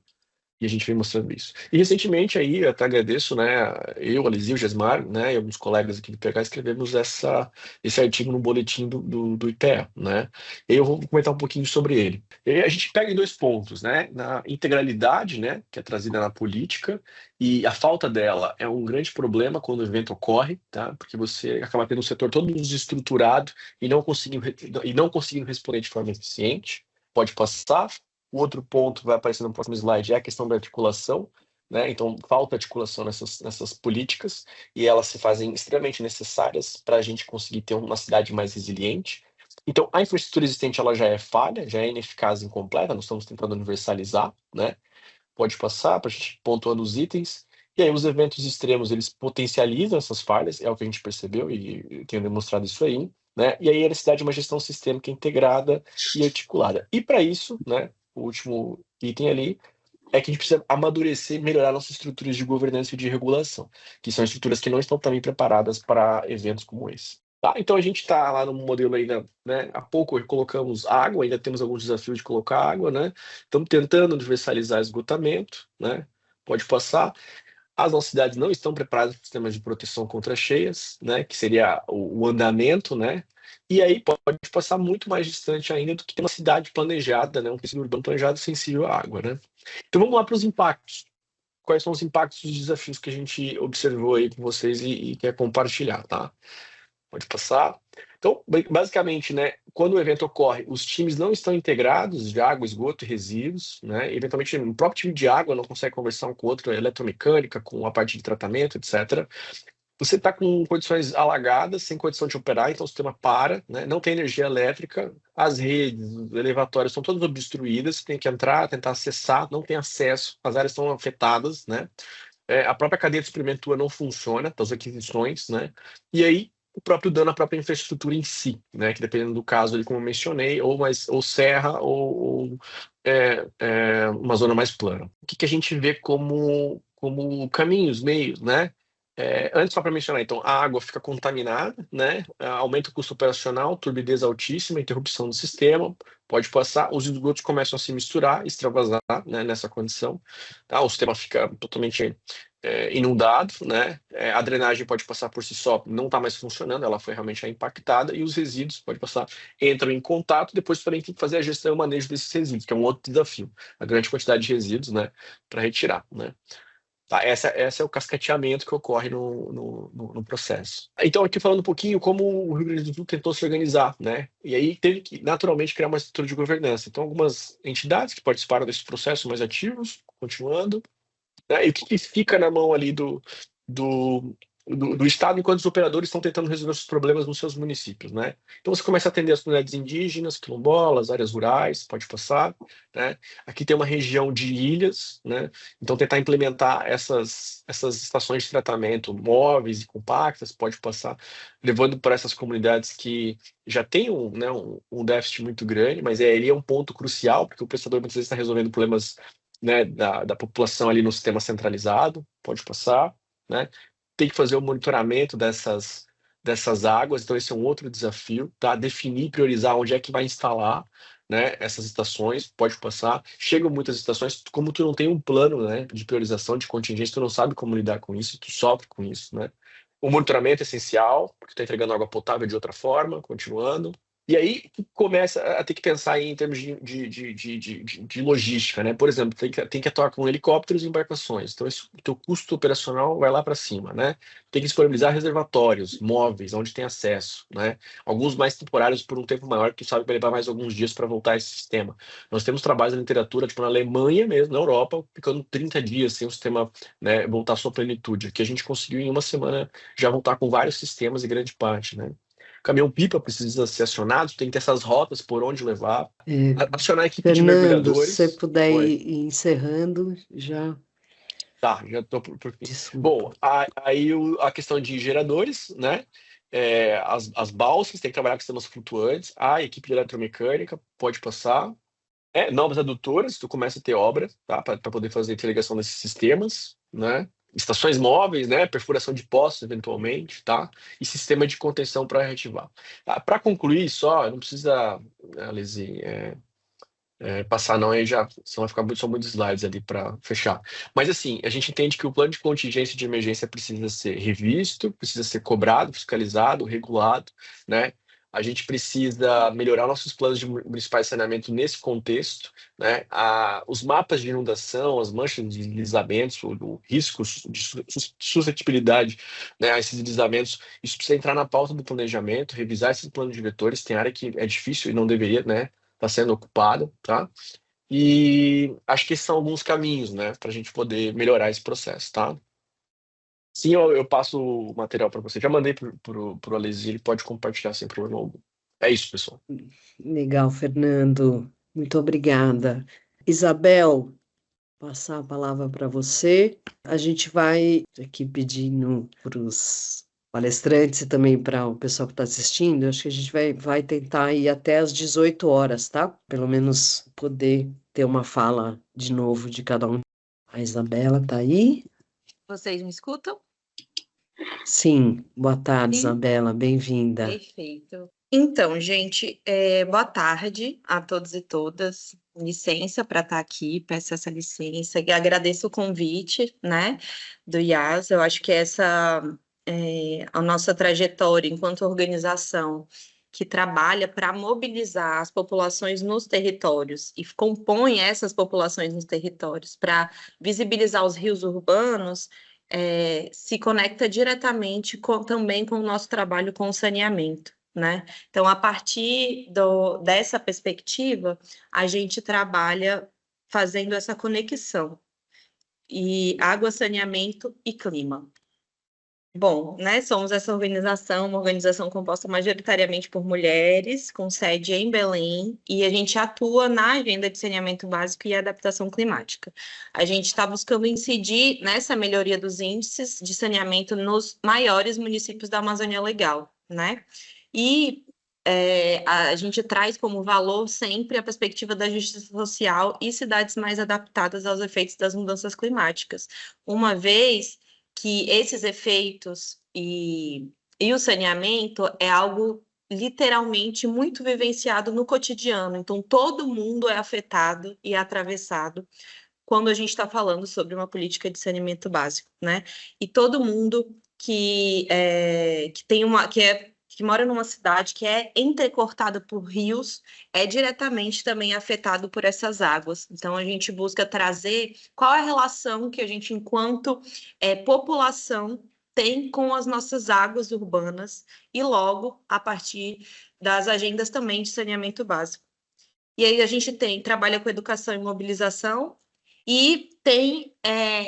E a gente vem mostrando isso. E recentemente aí, eu até agradeço, né, eu, a Lizzie, o Gesmar, né, e alguns colegas aqui do PH escrevemos esse artigo no boletim do IPEA, né, e eu vou comentar um pouquinho sobre ele. E aí a gente pega em 2 pontos, né, na integralidade, né, que é trazida na política, e a falta dela é um grande problema quando o evento ocorre, tá, porque você acaba tendo um setor todo desestruturado e não conseguindo responder de forma eficiente. Pode passar. O outro ponto vai aparecer no próximo slide é a questão da articulação, né? Então, falta articulação nessas políticas e elas se fazem extremamente necessárias para a gente conseguir ter uma cidade mais resiliente. Então, a infraestrutura existente ela já é falha, já é ineficaz e incompleta, nós estamos tentando universalizar, né? Pode passar para a gente pontuando os itens. E aí, os eventos extremos, eles potencializam essas falhas, é o que a gente percebeu e eu tenho demonstrado isso aí, né? E aí, a necessidade de uma gestão sistêmica integrada e articulada. E para isso, né, o último item ali, é que a gente precisa amadurecer e melhorar nossas estruturas de governança e de regulação, que são estruturas que não estão também preparadas para eventos como esse. Tá? Então a gente está lá no modelo ainda, né? Há pouco colocamos água, ainda temos alguns desafios de colocar água, né? Estamos tentando universalizar esgotamento, né? Pode passar. As nossas cidades não estão preparadas para sistemas de proteção contra cheias, né, que seria o andamento, né, e aí pode passar muito mais distante ainda do que ter uma cidade planejada, né, um tecido urbano planejado sensível à água, né. Então vamos lá para os impactos. Quais são os impactos e os desafios que a gente observou aí com vocês e quer compartilhar, tá? Pode passar. Então, basicamente, né, quando o evento ocorre, os times não estão integrados de água, esgoto e resíduos, né? Eventualmente, o próprio time de água não consegue conversar um com o outro, eletromecânica, com a parte de tratamento, etc. Você está com condições alagadas, sem condição de operar, então o sistema para, né? Não tem energia elétrica, as redes, os elevatórios estão todas obstruídas, você tem que entrar, tentar acessar, não tem acesso, as áreas estão afetadas, né? A própria cadeia de suprimento tua não funciona, das aquisições, né? E aí o próprio dano à própria infraestrutura em si, né? Que dependendo do caso, ali, como eu mencionei, ou serra ou uma zona mais plana. O que a gente vê como caminhos, meios, né? Antes, só para mencionar, então, a água fica contaminada, né? Aumenta o custo operacional, turbidez altíssima, interrupção do sistema, pode passar, os esgotos começam a se misturar, extravasar, né, nessa condição, tá? O sistema fica totalmente inundado, né? A drenagem pode passar por si só, não está mais funcionando, ela foi realmente impactada, e os resíduos, pode passar, entram em contato, depois também tem que fazer a gestão e o manejo desses resíduos, que é um outro desafio, a grande quantidade de resíduos, né, para retirar, né? Tá, essa é o cascateamento que ocorre no processo. Então, aqui falando um pouquinho como o Rio Grande do Sul tentou se organizar, né? E aí teve que, naturalmente, criar uma estrutura de governança. Então, algumas entidades que participaram desse processo mais ativos, continuando, né? E o que fica na mão ali do Estado enquanto os operadores estão tentando resolver os problemas nos seus municípios, né? Então você começa a atender as comunidades indígenas, quilombolas, áreas rurais, pode passar, né? Aqui tem uma região de ilhas, né? Então tentar implementar essas estações de tratamento móveis e compactas, pode passar, levando para essas comunidades que já têm um déficit muito grande, mas ele é um ponto crucial, porque o prestador muitas vezes está resolvendo problemas, né, da população ali no sistema centralizado, pode passar, né? Tem que fazer o monitoramento dessas águas, então esse é um outro desafio, tá? Definir, priorizar onde é que vai instalar, né, essas estações, pode passar. Chegam muitas estações, como tu não tem um plano, né, de priorização, de contingência, tu não sabe como lidar com isso, tu sofre com isso, né? O monitoramento é essencial, porque tu está entregando água potável de outra forma, continuando. E aí tu começa a ter que pensar em termos de logística, né? Por exemplo, tem que atuar com helicópteros e embarcações. Então, o teu custo operacional vai lá para cima, né? Tem que disponibilizar reservatórios, móveis, onde tem acesso, né? Alguns mais temporários por um tempo maior, que tu sabe que vai levar mais alguns dias para voltar a esse sistema. Nós temos trabalhos na literatura, tipo na Alemanha mesmo, na Europa, ficando 30 dias sem o sistema, né, voltar à sua plenitude. Aqui a gente conseguiu em uma semana já voltar com vários sistemas e grande parte, né? Caminhão-pipa precisa ser acionado, tem que ter essas rotas por onde levar. Acionar a equipe de Fernando, se você mergulhadores. puder Oi. ir encerrando, já. Tá, já estou por fim. Desculpa. Bom, aí a questão de geradores, né? As balsas, tem que trabalhar com sistemas flutuantes. A equipe de eletromecânica pode passar. Novas adutoras, tu começa a ter obra, tá? Para poder fazer a interligação desses sistemas, né? Estações móveis, né? Perfuração de poços, eventualmente, tá? E sistema de contenção para reativar. Tá? Para concluir só, não precisa, Lizzie, passar não, aí já senão vai ficar são muitos slides ali para fechar. Mas assim, a gente entende que o plano de contingência de emergência precisa ser revisto, precisa ser cobrado, fiscalizado, regulado, né? A gente precisa melhorar nossos planos municipais de saneamento nesse contexto, né? Os mapas de inundação, as manchas de deslizamentos, o risco de suscetibilidade, né, a esses deslizamentos, isso precisa entrar na pauta do planejamento, revisar esses planos diretores. Tem área que é difícil e não deveria, né? Está sendo ocupada, tá? E acho que esses são alguns caminhos, né, para a gente poder melhorar esse processo, tá? Sim, eu passo o material para você. Já mandei pro Alesi, ele pode compartilhar sem problema algum. É isso, pessoal. Legal, Fernando. Muito obrigada. Isabel, passar a palavra para você. A gente vai aqui pedindo para os palestrantes e também para o pessoal que está assistindo, acho que a gente vai tentar ir até às 18 horas, tá? Pelo menos poder ter uma fala de novo de cada um. A Isabela está aí? Vocês me escutam? Sim. Boa tarde, Sim. Isabela. Bem-vinda. Perfeito. Então, gente, boa tarde a todos e todas. Licença para estar aqui, peço essa licença e agradeço o convite, né, do IAS. Eu acho que essa a nossa trajetória enquanto organização que trabalha para mobilizar as populações nos territórios e compõe essas populações nos territórios para visibilizar os rios urbanos, se conecta diretamente também com o nosso trabalho com o saneamento, né? Então, a partir dessa perspectiva, a gente trabalha fazendo essa conexão e água, saneamento e clima. Bom, né, somos essa organização, uma organização composta majoritariamente por mulheres, com sede em Belém, e a gente atua na agenda de saneamento básico e adaptação climática. A gente está buscando incidir nessa melhoria dos índices de saneamento nos maiores municípios da Amazônia Legal, né? E a gente traz como valor sempre a perspectiva da justiça social e cidades mais adaptadas aos efeitos das mudanças climáticas, uma vez que esses efeitos e o saneamento é algo literalmente muito vivenciado no cotidiano. Então, todo mundo é afetado e atravessado quando a gente está falando sobre uma política de saneamento básico, né? E todo mundo que mora numa cidade que é entrecortada por rios é diretamente também afetado por essas águas. Então, a gente busca trazer qual é a relação que a gente, enquanto população, tem com as nossas águas urbanas e, logo, a partir das agendas também de saneamento básico. E aí a gente trabalha com educação e mobilização e tem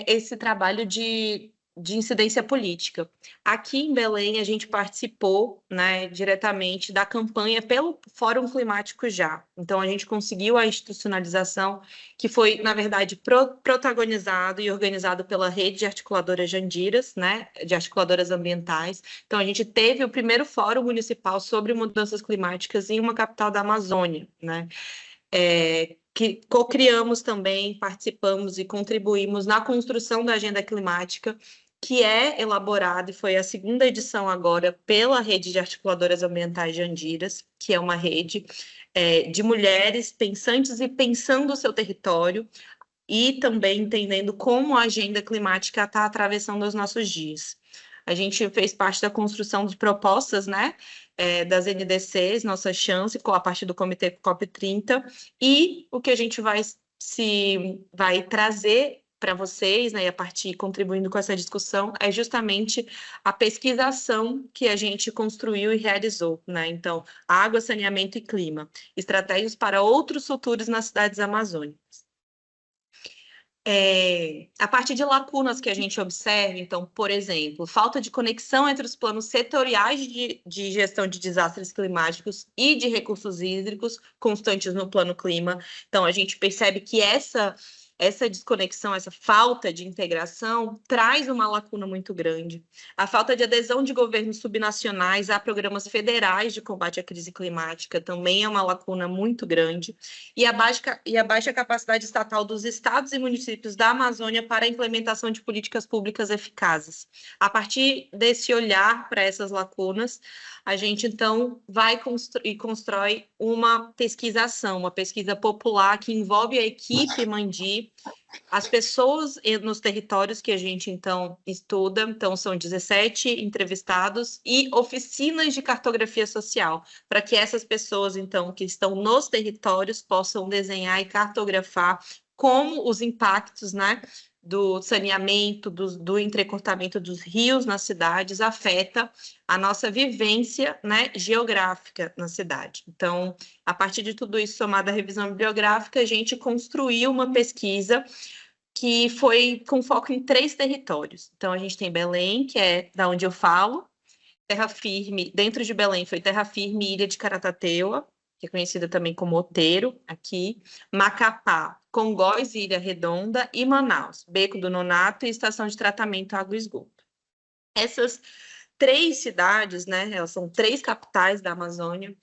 esse trabalho de incidência política. Aqui em Belém, a gente participou, né, diretamente da campanha pelo Fórum Climático Já. Então, a gente conseguiu a institucionalização, que foi, na verdade, protagonizado e organizado pela Rede de Articuladoras Jandiras, né, de articuladoras ambientais. Então, a gente teve o primeiro Fórum Municipal sobre mudanças climáticas em uma capital da Amazônia, né? Que co-criamos também, participamos e contribuímos na construção da agenda climática, que é elaborada e foi a segunda edição agora pela Rede de Articuladoras Ambientais Jandiras, que é uma rede de mulheres pensantes e pensando o seu território e também entendendo como a agenda climática está atravessando os nossos dias. A gente fez parte da construção de propostas, né, das NDCs, nossa chance, a partir do Comitê COP30, e o que a gente vai trazer para vocês, né, e a partir contribuindo com essa discussão, é justamente a pesquisação que a gente construiu e realizou, né? Então, água, saneamento e clima, estratégias para outros futuros nas cidades amazônicas. A partir de lacunas que a gente observa, então, por exemplo, falta de conexão entre os planos setoriais de gestão de desastres climáticos e de recursos hídricos constantes no plano clima. Então, a gente percebe que essa essa desconexão, essa falta de integração traz uma lacuna muito grande. A falta de adesão de governos subnacionais a programas federais de combate à crise climática também é uma lacuna muito grande. E a baixa capacidade estatal dos estados e municípios da Amazônia para a implementação de políticas públicas eficazes. A partir desse olhar para essas lacunas, a gente, então, vai constrói uma pesquisação, uma pesquisa popular que envolve a equipe Mandi, as pessoas nos territórios que a gente, então, estuda. Então, são 17 entrevistados e oficinas de cartografia social, para que essas pessoas, então, que estão nos territórios, possam desenhar e cartografar como os impactos, né, do saneamento, do entrecortamento dos rios nas cidades afeta a nossa vivência, né, geográfica na cidade. Então, a partir de tudo isso, somado à revisão bibliográfica, a gente construiu uma pesquisa que foi com foco em 3 territórios. Então, a gente tem Belém, que é da onde eu falo, Terra Firme, dentro de Belém foi Terra Firme e Ilha de Caratateua, que é conhecida também como Outeiro, aqui, Macapá, Congós e Ilha Redonda, e Manaus, Beco do Nonato e Estação de Tratamento Água e Esgoto. Essas 3 cidades, né, elas são 3 capitais da Amazônia,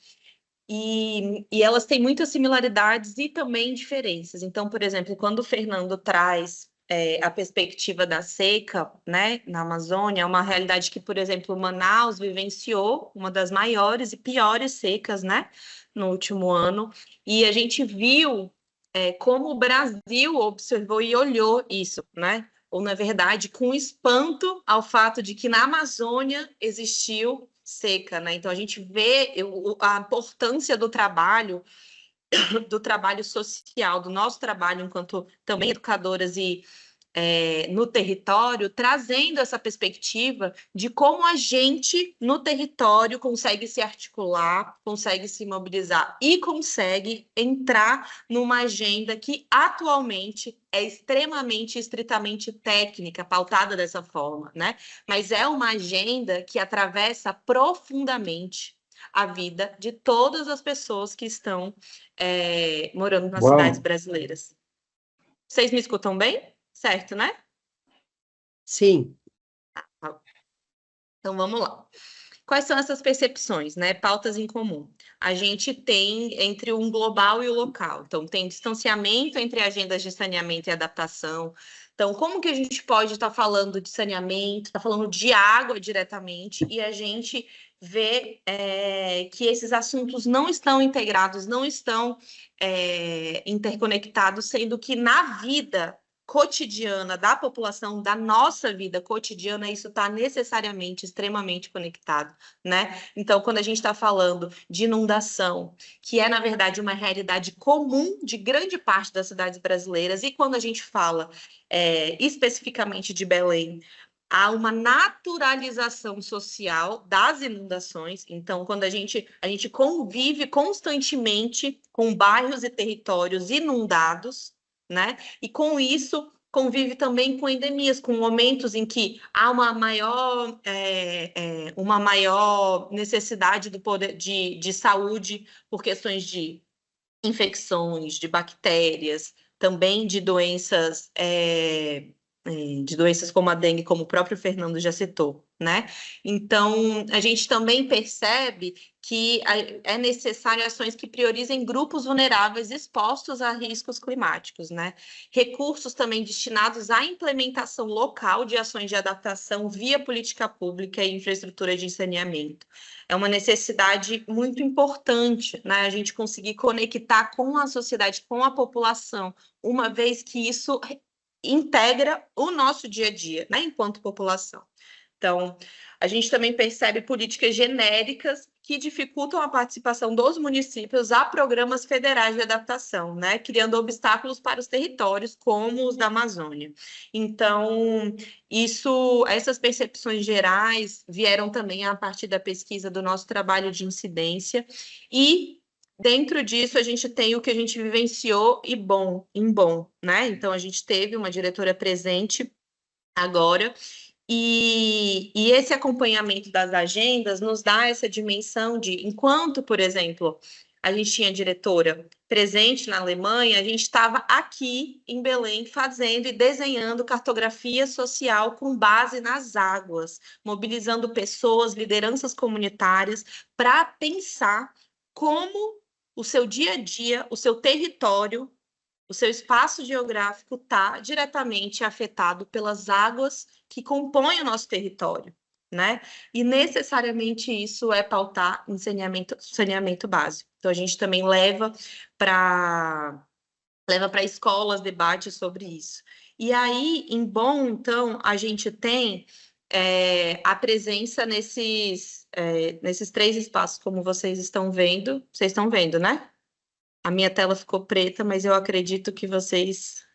e elas têm muitas similaridades e também diferenças. Então, por exemplo, quando o Fernando traz a perspectiva da seca, né, na Amazônia, é uma realidade que, por exemplo, Manaus vivenciou uma das maiores e piores secas, né, no último ano, e a gente viu como o Brasil observou e olhou isso, né, ou, na verdade, com espanto ao fato de que na Amazônia existiu seca, né? Então, a gente vê a importância do trabalho social, do nosso trabalho enquanto também educadoras e no território, trazendo essa perspectiva de como a gente, no território, consegue se articular, consegue se mobilizar e consegue entrar numa agenda que atualmente é extremamente, estritamente técnica, pautada dessa forma, né? Mas é uma agenda que atravessa profundamente a vida de todas as pessoas que estão morando nas cidades brasileiras. Vocês me escutam bem? Certo, né? Sim. Então, vamos lá. Quais são essas percepções, né? Pautas em comum. A gente tem entre um global e o local. Então, tem distanciamento entre agendas de saneamento e adaptação. Então, como que a gente pode estar falando de saneamento, estar falando de água diretamente, e a gente vê que esses assuntos não estão integrados, não estão interconectados, sendo que na vida cotidiana da população, da nossa vida cotidiana, isso está necessariamente extremamente conectado, né? Então, quando a gente está falando de inundação, que é, na verdade, uma realidade comum de grande parte das cidades brasileiras, e quando a gente fala especificamente de Belém, há uma naturalização social das inundações. Então, quando a gente convive constantemente com bairros e territórios inundados, né? E com isso convive também com endemias, com momentos em que há uma maior necessidade do poder de saúde por questões de infecções, de bactérias, também de doenças como a dengue, como o próprio Fernando já citou, né? Então, a gente também percebe que é necessário ações que priorizem grupos vulneráveis expostos a riscos climáticos, né? Recursos também destinados à implementação local de ações de adaptação via política pública e infraestrutura de saneamento. É uma necessidade muito importante, né? A gente conseguir conectar com a sociedade, com a população, uma vez que isso integra o nosso dia a dia, né, enquanto população. Então, a gente também percebe políticas genéricas que dificultam a participação dos municípios a programas federais de adaptação, né, criando obstáculos para os territórios, como os da Amazônia. Então, essas percepções gerais vieram também a partir da pesquisa do nosso trabalho de incidência, e dentro disso, a gente tem o que a gente vivenciou em bom, né? Então, a gente teve uma diretora presente agora, e esse acompanhamento das agendas nos dá essa dimensão de, enquanto, por exemplo, a gente tinha diretora presente na Alemanha, a gente estava aqui em Belém fazendo e desenhando cartografia social com base nas águas, mobilizando pessoas, lideranças comunitárias para pensar como o seu dia a dia, o seu território, o seu espaço geográfico está diretamente afetado pelas águas que compõem o nosso território, né? E necessariamente isso é pautar em saneamento básico. Então, a gente também leva para escolas debates sobre isso. E aí, em Bonn, então, a gente tem a presença nesses 3 espaços, como vocês estão vendo. Vocês estão vendo, né? A minha tela ficou preta, mas eu acredito que vocês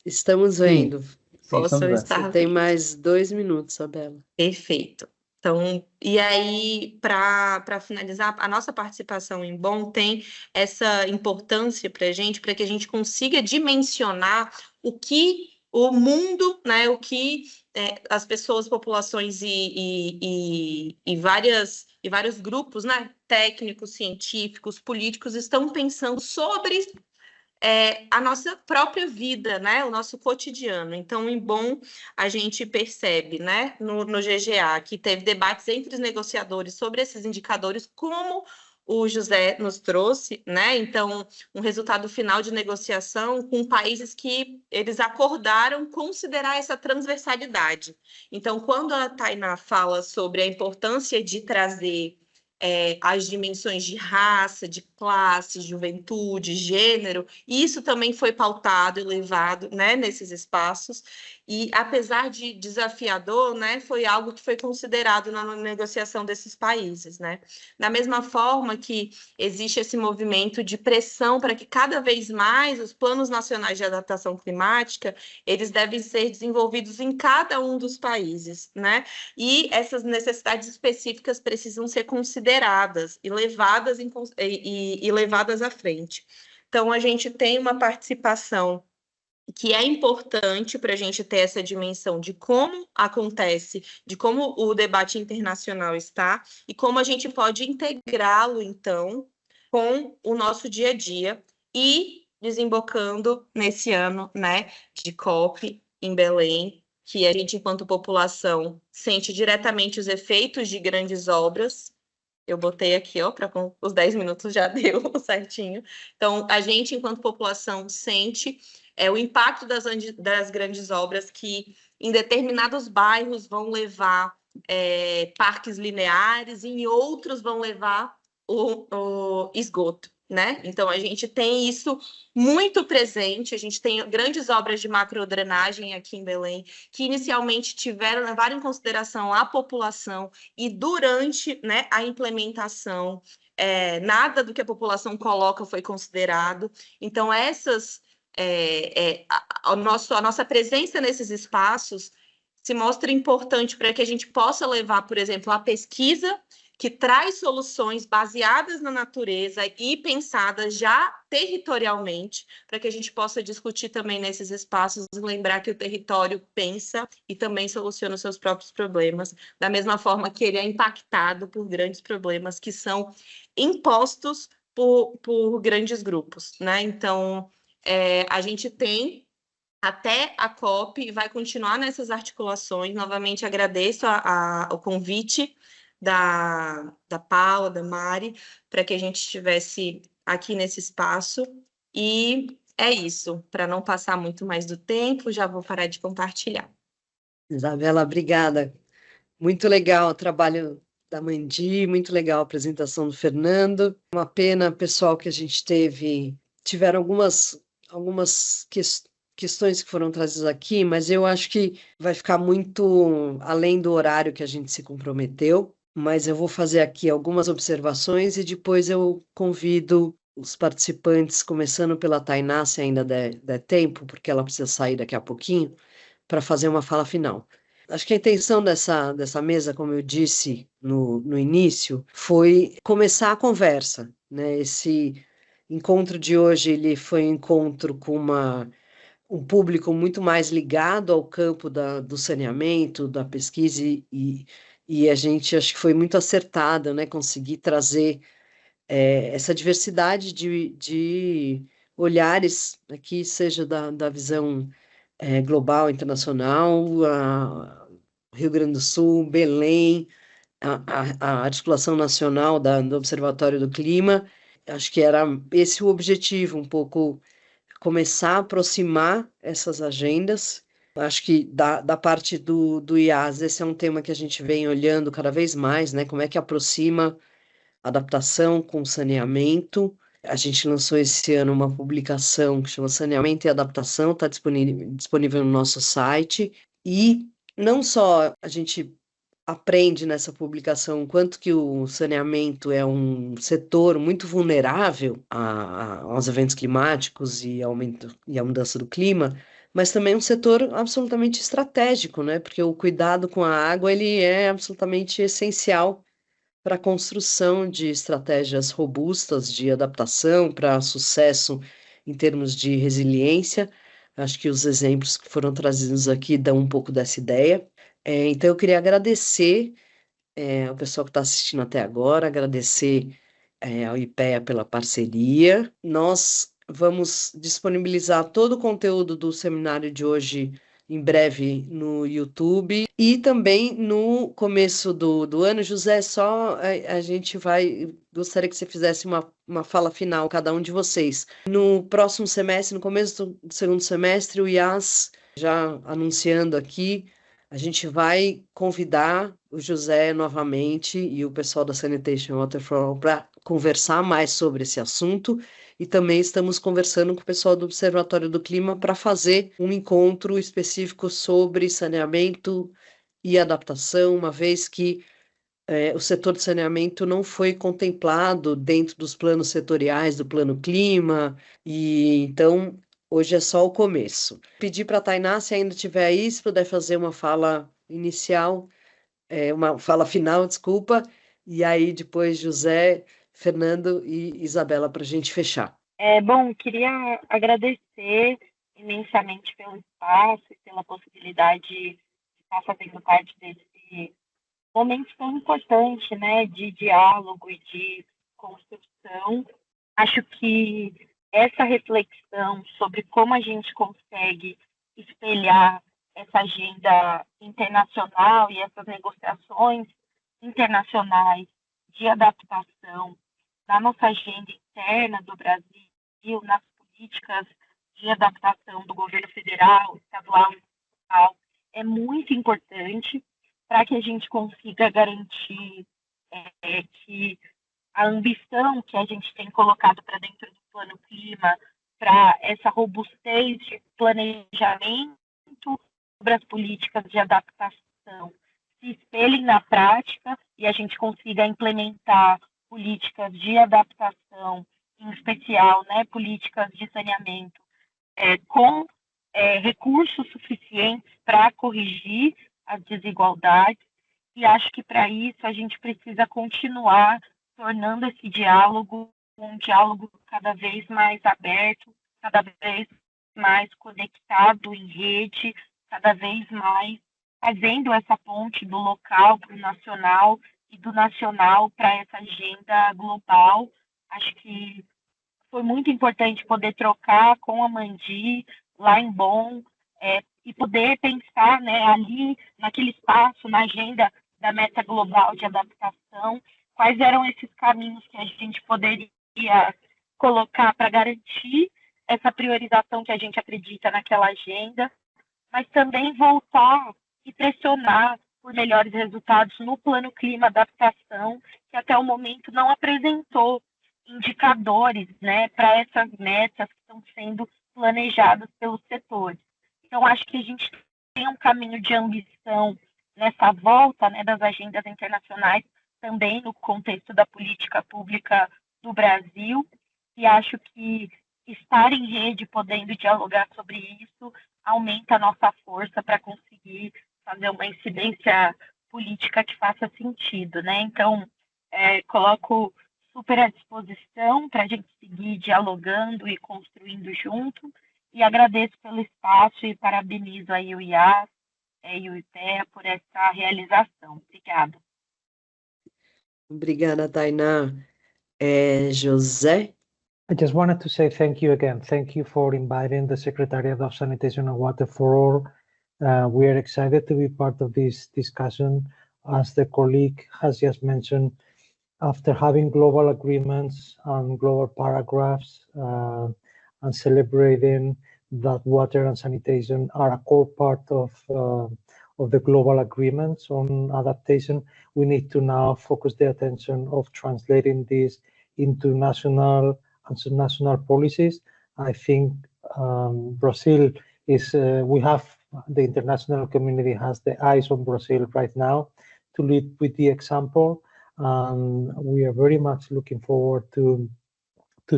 Estamos vendo. possam estar Você tem vendo. mais 2 minutos, Isabela. Perfeito. Então, e aí, para finalizar, a nossa participação em Bonn tem essa importância para a gente, para que a gente consiga dimensionar o que o mundo, né, o que as pessoas, populações e vários grupos, né, técnicos, científicos, políticos, estão pensando sobre a nossa própria vida, né? O nosso cotidiano. Então, em Bonn, a gente percebe, né, no GGA, que teve debates entre os negociadores sobre esses indicadores, como o José nos trouxe, né? Então, um resultado final de negociação com países que eles acordaram considerar essa transversalidade. Então, quando a Tainá fala sobre a importância de trazer as dimensões de raça, de classe, juventude, gênero, isso também foi pautado e levado, né, nesses espaços, e apesar de desafiador, né, foi algo que foi considerado na negociação desses países, né? Da mesma forma que existe esse movimento de pressão para que cada vez mais os planos nacionais de adaptação climática, eles devem ser desenvolvidos em cada um dos países, né? E essas necessidades específicas precisam ser consideradas e levadas levadas à frente. Então, a gente tem uma participação que é importante para a gente ter essa dimensão de como acontece, de como o debate internacional está e como a gente pode integrá-lo, então, com o nosso dia a dia e desembocando nesse ano, né, de COP em Belém, que a gente, enquanto população, sente diretamente os efeitos de grandes obras. Eu botei aqui, ó, para os 10 minutos já deu certinho. Então, a gente, enquanto população, sente o impacto das grandes obras que, em determinados bairros, vão levar parques lineares e em outros vão levar o esgoto, né? Então, a gente tem isso muito presente, a gente tem grandes obras de macrodrenagem aqui em Belém, que inicialmente levaram em consideração a população e durante, né, a implementação, nada do que a população coloca foi considerado. Então, a nossa presença nesses espaços se mostra importante para que a gente possa levar, por exemplo, a pesquisa que traz soluções baseadas na natureza e pensadas já territorialmente, para que a gente possa discutir também nesses espaços e lembrar que o território pensa e também soluciona os seus próprios problemas, da mesma forma que ele é impactado por grandes problemas que são impostos por grandes grupos, né? Então, a gente tem até a COP e vai continuar nessas articulações. Novamente, agradeço o convite da Paula, da Mari, para que a gente estivesse aqui nesse espaço. E é isso, para não passar muito mais do tempo, já vou parar de compartilhar. Isabela, obrigada. Muito legal o trabalho da Mandi, muito legal a apresentação do Fernando. Uma pena, pessoal, que a gente tiveram algumas questões que foram trazidas aqui, mas eu acho que vai ficar muito além do horário que a gente se comprometeu, mas eu vou fazer aqui algumas observações e depois eu convido os participantes, começando pela Tainá, se ainda der tempo, porque ela precisa sair daqui a pouquinho, para fazer uma fala final. Acho que a intenção dessa mesa, como eu disse no início, foi começar a conversa, né? Esse encontro de hoje ele foi um encontro com um público muito mais ligado ao campo do saneamento, da pesquisa, e a gente acho que foi muito acertada, né? Conseguir trazer essa diversidade de olhares aqui, seja da visão global, internacional, Rio Grande do Sul, Belém, a articulação nacional do Observatório do Clima. Acho que era esse o objetivo, um pouco começar a aproximar essas agendas. Acho que da parte do IAS, esse é um tema que a gente vem olhando cada vez mais, né? Como é que aproxima adaptação com saneamento. A gente lançou esse ano uma publicação que chama Saneamento e Adaptação, está disponível no nosso site. E não só a gente aprende nessa publicação quanto que o saneamento é um setor muito vulnerável aos eventos climáticos e à mudança do clima, mas também um setor absolutamente estratégico, né? Porque o cuidado com a água ele é absolutamente essencial para a construção de estratégias robustas de adaptação, para sucesso em termos de resiliência. Acho que os exemplos que foram trazidos aqui dão um pouco dessa ideia. Então, eu queria agradecer ao pessoal que está assistindo até agora, agradecer ao IPEA pela parceria. Nós vamos disponibilizar todo o conteúdo do seminário de hoje em breve no YouTube e também no começo do ano. José, só a gente gostaria que você fizesse uma fala final, cada um de vocês. No próximo semestre, no começo do segundo semestre, o IAS, já anunciando aqui, a gente vai convidar o José novamente e o pessoal da Sanitation Water for All para conversar mais sobre esse assunto. E também estamos conversando com o pessoal do Observatório do Clima para fazer um encontro específico sobre saneamento e adaptação, uma vez que o setor de saneamento não foi contemplado dentro dos planos setoriais do Plano Clima, e então hoje é só o começo. Pedir para a Tainá, se ainda estiver aí, se puder fazer uma fala inicial, uma fala final, desculpa, e aí depois José, Fernando e Isabela para a gente fechar. Bom, queria agradecer imensamente pelo espaço e pela possibilidade de estar fazendo parte desse momento tão importante, né, de diálogo e de construção. Acho que essa reflexão sobre como a gente consegue espelhar essa agenda internacional e essas negociações internacionais de adaptação na nossa agenda interna do Brasil, nas políticas de adaptação do governo federal, estadual e municipal, é muito importante para que a gente consiga garantir que a ambição que a gente tem colocado para dentro do Plano Clima, para essa robustez de planejamento sobre as políticas de adaptação, se espelhem na prática e a gente consiga implementar políticas de adaptação, em especial, né, políticas de saneamento, com recursos suficientes para corrigir as desigualdades. E acho que para isso a gente precisa continuar tornando esse diálogo um diálogo cada vez mais aberto, cada vez mais conectado em rede, cada vez mais fazendo essa ponte do local para o nacional e do nacional para essa agenda global. Acho que foi muito importante poder trocar com a Mandi lá em Bonn e poder pensar, né, ali naquele espaço, na agenda da meta global de adaptação, quais eram esses caminhos que a gente poderia colocar para garantir essa priorização que a gente acredita naquela agenda, mas também voltar e pressionar por melhores resultados no Plano Clima Adaptação, que até o momento não apresentou indicadores, né, para essas metas que estão sendo planejadas pelos setores. Então, acho que a gente tem um caminho de ambição nessa volta, né, das agendas internacionais, também no contexto da política pública do Brasil, e acho que estar em rede, podendo dialogar sobre isso, aumenta a nossa força para conseguir fazer uma incidência política que faça sentido, né? Então, coloco super à disposição para a gente seguir dialogando e construindo junto, e agradeço pelo espaço e parabenizo aí o IAS e o IPEA por essa realização. Obrigada. Obrigada, Tainá. José? I just wanted to say thank you again. Thank you for inviting the Secretariat of Sanitation and Water for All. We are excited to be part of this discussion. As the colleague has just mentioned, after having global agreements and global paragraphs and celebrating that water and sanitation are a core part of the global agreements on adaptation, we need to now focus the attention of translating this into national and subnational policies. I think Brazil is, we have, the international community has the eyes on Brazil right now to lead with the example. We are very much looking forward to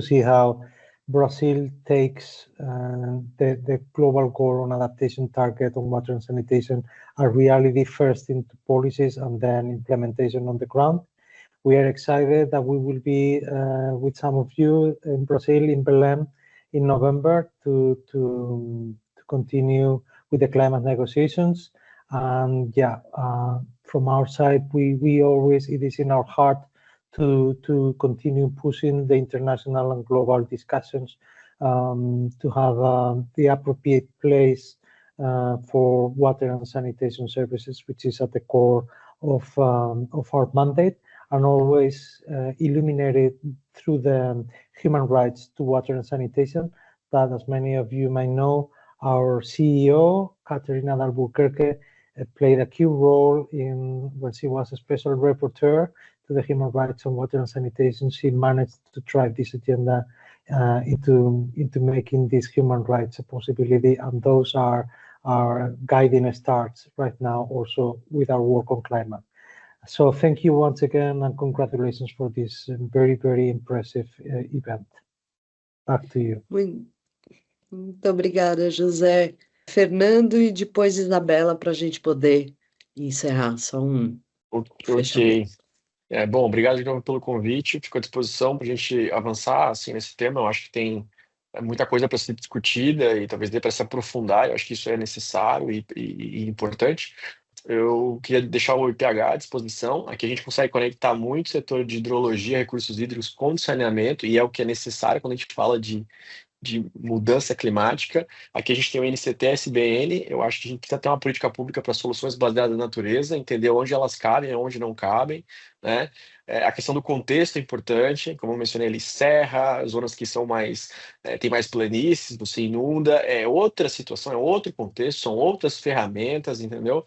see how Brazil takes the global goal on adaptation target on water and sanitation a reality first into policies and then implementation on the ground. We are excited that we will be with some of you in Brazil, in Belém, in November to continue with the climate negotiations. And yeah, from our side, we always, it is in our heart to continue pushing the international and global discussions to have the appropriate place for water and sanitation services, which is at the core of our mandate, and always illuminated through the human rights to water and sanitation, that, as many of you might know, our CEO, Caterina Albuquerque, played a key role in when she was a special rapporteur to the human rights on water and sanitation. She managed to drive this agenda into making these human rights a possibility, and those are our guiding stars right now also with our work on climate. So thank you once again, and congratulations for this very, very impressive event. Back to you. Muito obrigada, José. Fernando e depois Isabela, para a gente poder encerrar. Só Ok. Bom, obrigado de novo pelo convite. Fico à disposição para a gente avançar assim, nesse tema. Eu acho que tem muita coisa para ser discutida e talvez dê para se aprofundar. Eu acho que isso é necessário e importante. Eu queria deixar o IPH à disposição. Aqui a gente consegue conectar muito o setor de hidrologia, recursos hídricos com saneamento, e é o que é necessário quando a gente fala de mudança climática. Aqui a gente tem o NCT-SBN. Eu acho que a gente precisa ter uma política pública para soluções baseadas na natureza, entender onde elas cabem e onde não cabem, né? A questão do contexto é importante, como eu mencionei ali, serra, zonas que são mais, tem mais planícies, você inunda, é outra situação, é outro contexto, são outras ferramentas, entendeu?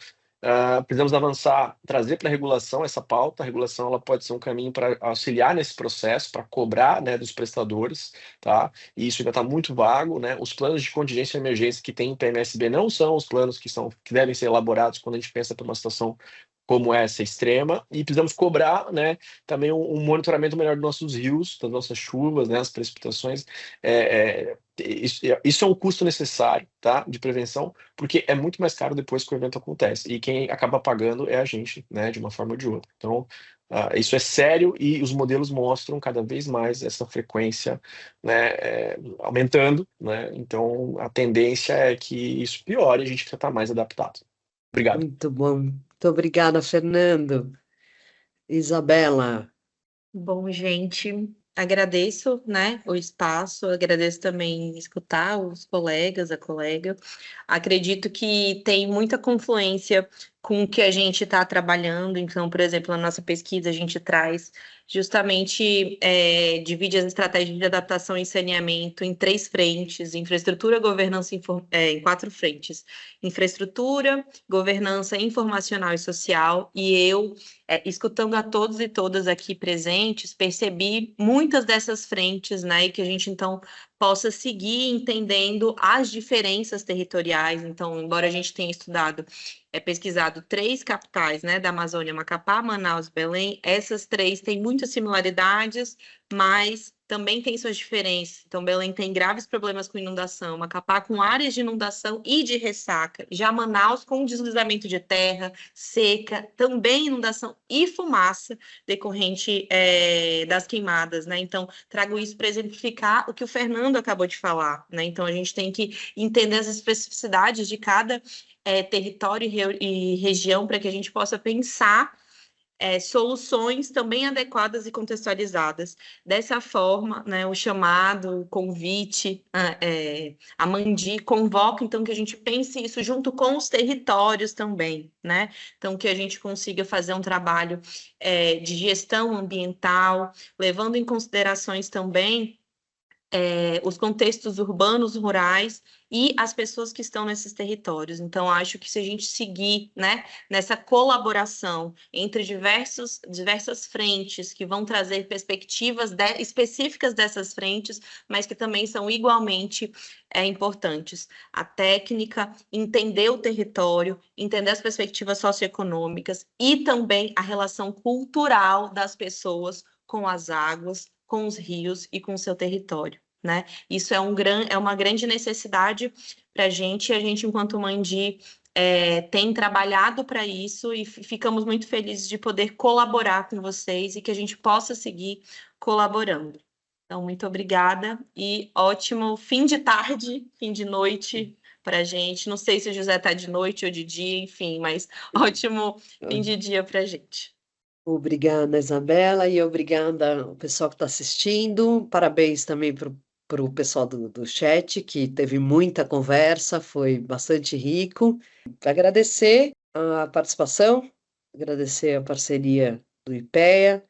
Precisamos avançar, trazer para a regulação essa pauta. A regulação ela pode ser um caminho para auxiliar nesse processo, para cobrar, né, dos prestadores, tá? E isso ainda está muito vago, né? Os planos de contingência e emergência que tem em PMSB não são os planos que devem ser elaborados quando a gente pensa para uma situação como essa extrema, e precisamos cobrar, né, também um monitoramento melhor dos nossos rios, das nossas chuvas, né, as precipitações. Isso é um custo necessário, tá, de prevenção, porque é muito mais caro depois que o evento acontece, e quem acaba pagando é a gente, né, de uma forma ou de outra. Então, isso é sério, e os modelos mostram cada vez mais essa frequência, né, aumentando, né? Então a tendência é que isso piore e a gente precisa estar mais adaptado. Obrigado. Muito bom. Muito obrigada, Fernando. Isabela. Bom, gente, agradeço, né, o espaço, agradeço também escutar os colegas, a colega. Acredito que tem muita confluência com o que a gente está trabalhando. Então, por exemplo, na nossa pesquisa, a gente traz justamente, divide as estratégias de adaptação e saneamento em 3 frentes: infraestrutura, governança, em 4 frentes: infraestrutura, governança informacional e social. E eu, escutando a todos e todas aqui presentes, percebi muitas dessas frentes, né, e que a gente, então, possa seguir entendendo as diferenças territoriais. Então, embora a gente tenha pesquisado 3 capitais, né, da Amazônia, Macapá, Manaus e Belém, essas 3 têm muitas similaridades, mas também tem suas diferenças. Então, Belém tem graves problemas com inundação, Macapá com áreas de inundação e de ressaca, já Manaus com deslizamento de terra, seca, também inundação e fumaça decorrente das queimadas, né? Então, trago isso para exemplificar o que o Fernando acabou de falar, né? Então, a gente tem que entender as especificidades de cada território e região para que a gente possa pensar soluções também adequadas e contextualizadas. Dessa forma, né, o chamado, o convite, a Mandi convoca, então, que a gente pense isso junto com os territórios também, né? Então, que a gente consiga fazer um trabalho de gestão ambiental, levando em considerações também os contextos urbanos, rurais e as pessoas que estão nesses territórios. Então, acho que se a gente seguir, né, nessa colaboração entre diversas frentes que vão trazer perspectivas específicas dessas frentes, mas que também são igualmente importantes. A técnica, entender o território, entender as perspectivas socioeconômicas e também a relação cultural das pessoas com as águas, com os rios e com o seu território, né? Isso é uma grande necessidade para a gente enquanto Mandi, tem trabalhado para isso e ficamos muito felizes de poder colaborar com vocês e que a gente possa seguir colaborando. Então, muito obrigada e ótimo fim de tarde, fim de noite para a gente. Não sei se o José está de noite ou de dia, enfim, mas ótimo fim de dia para a gente. Obrigada, Isabela, e obrigada ao pessoal que está assistindo. Parabéns também para o pessoal do chat, que teve muita conversa, foi bastante rico. Agradecer a participação, agradecer a parceria do IPEA,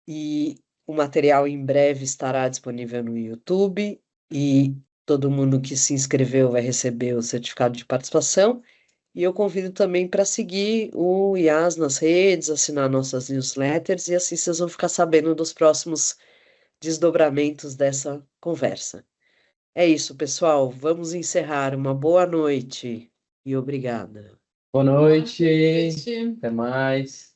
e o material em breve estará disponível no YouTube, e todo mundo que se inscreveu vai receber o certificado de participação. E eu convido também para seguir o IAS nas redes, assinar nossas newsletters, e assim vocês vão ficar sabendo dos próximos desdobramentos dessa conversa. É isso, pessoal. Vamos encerrar. Uma boa noite e obrigada. Boa noite. Até mais.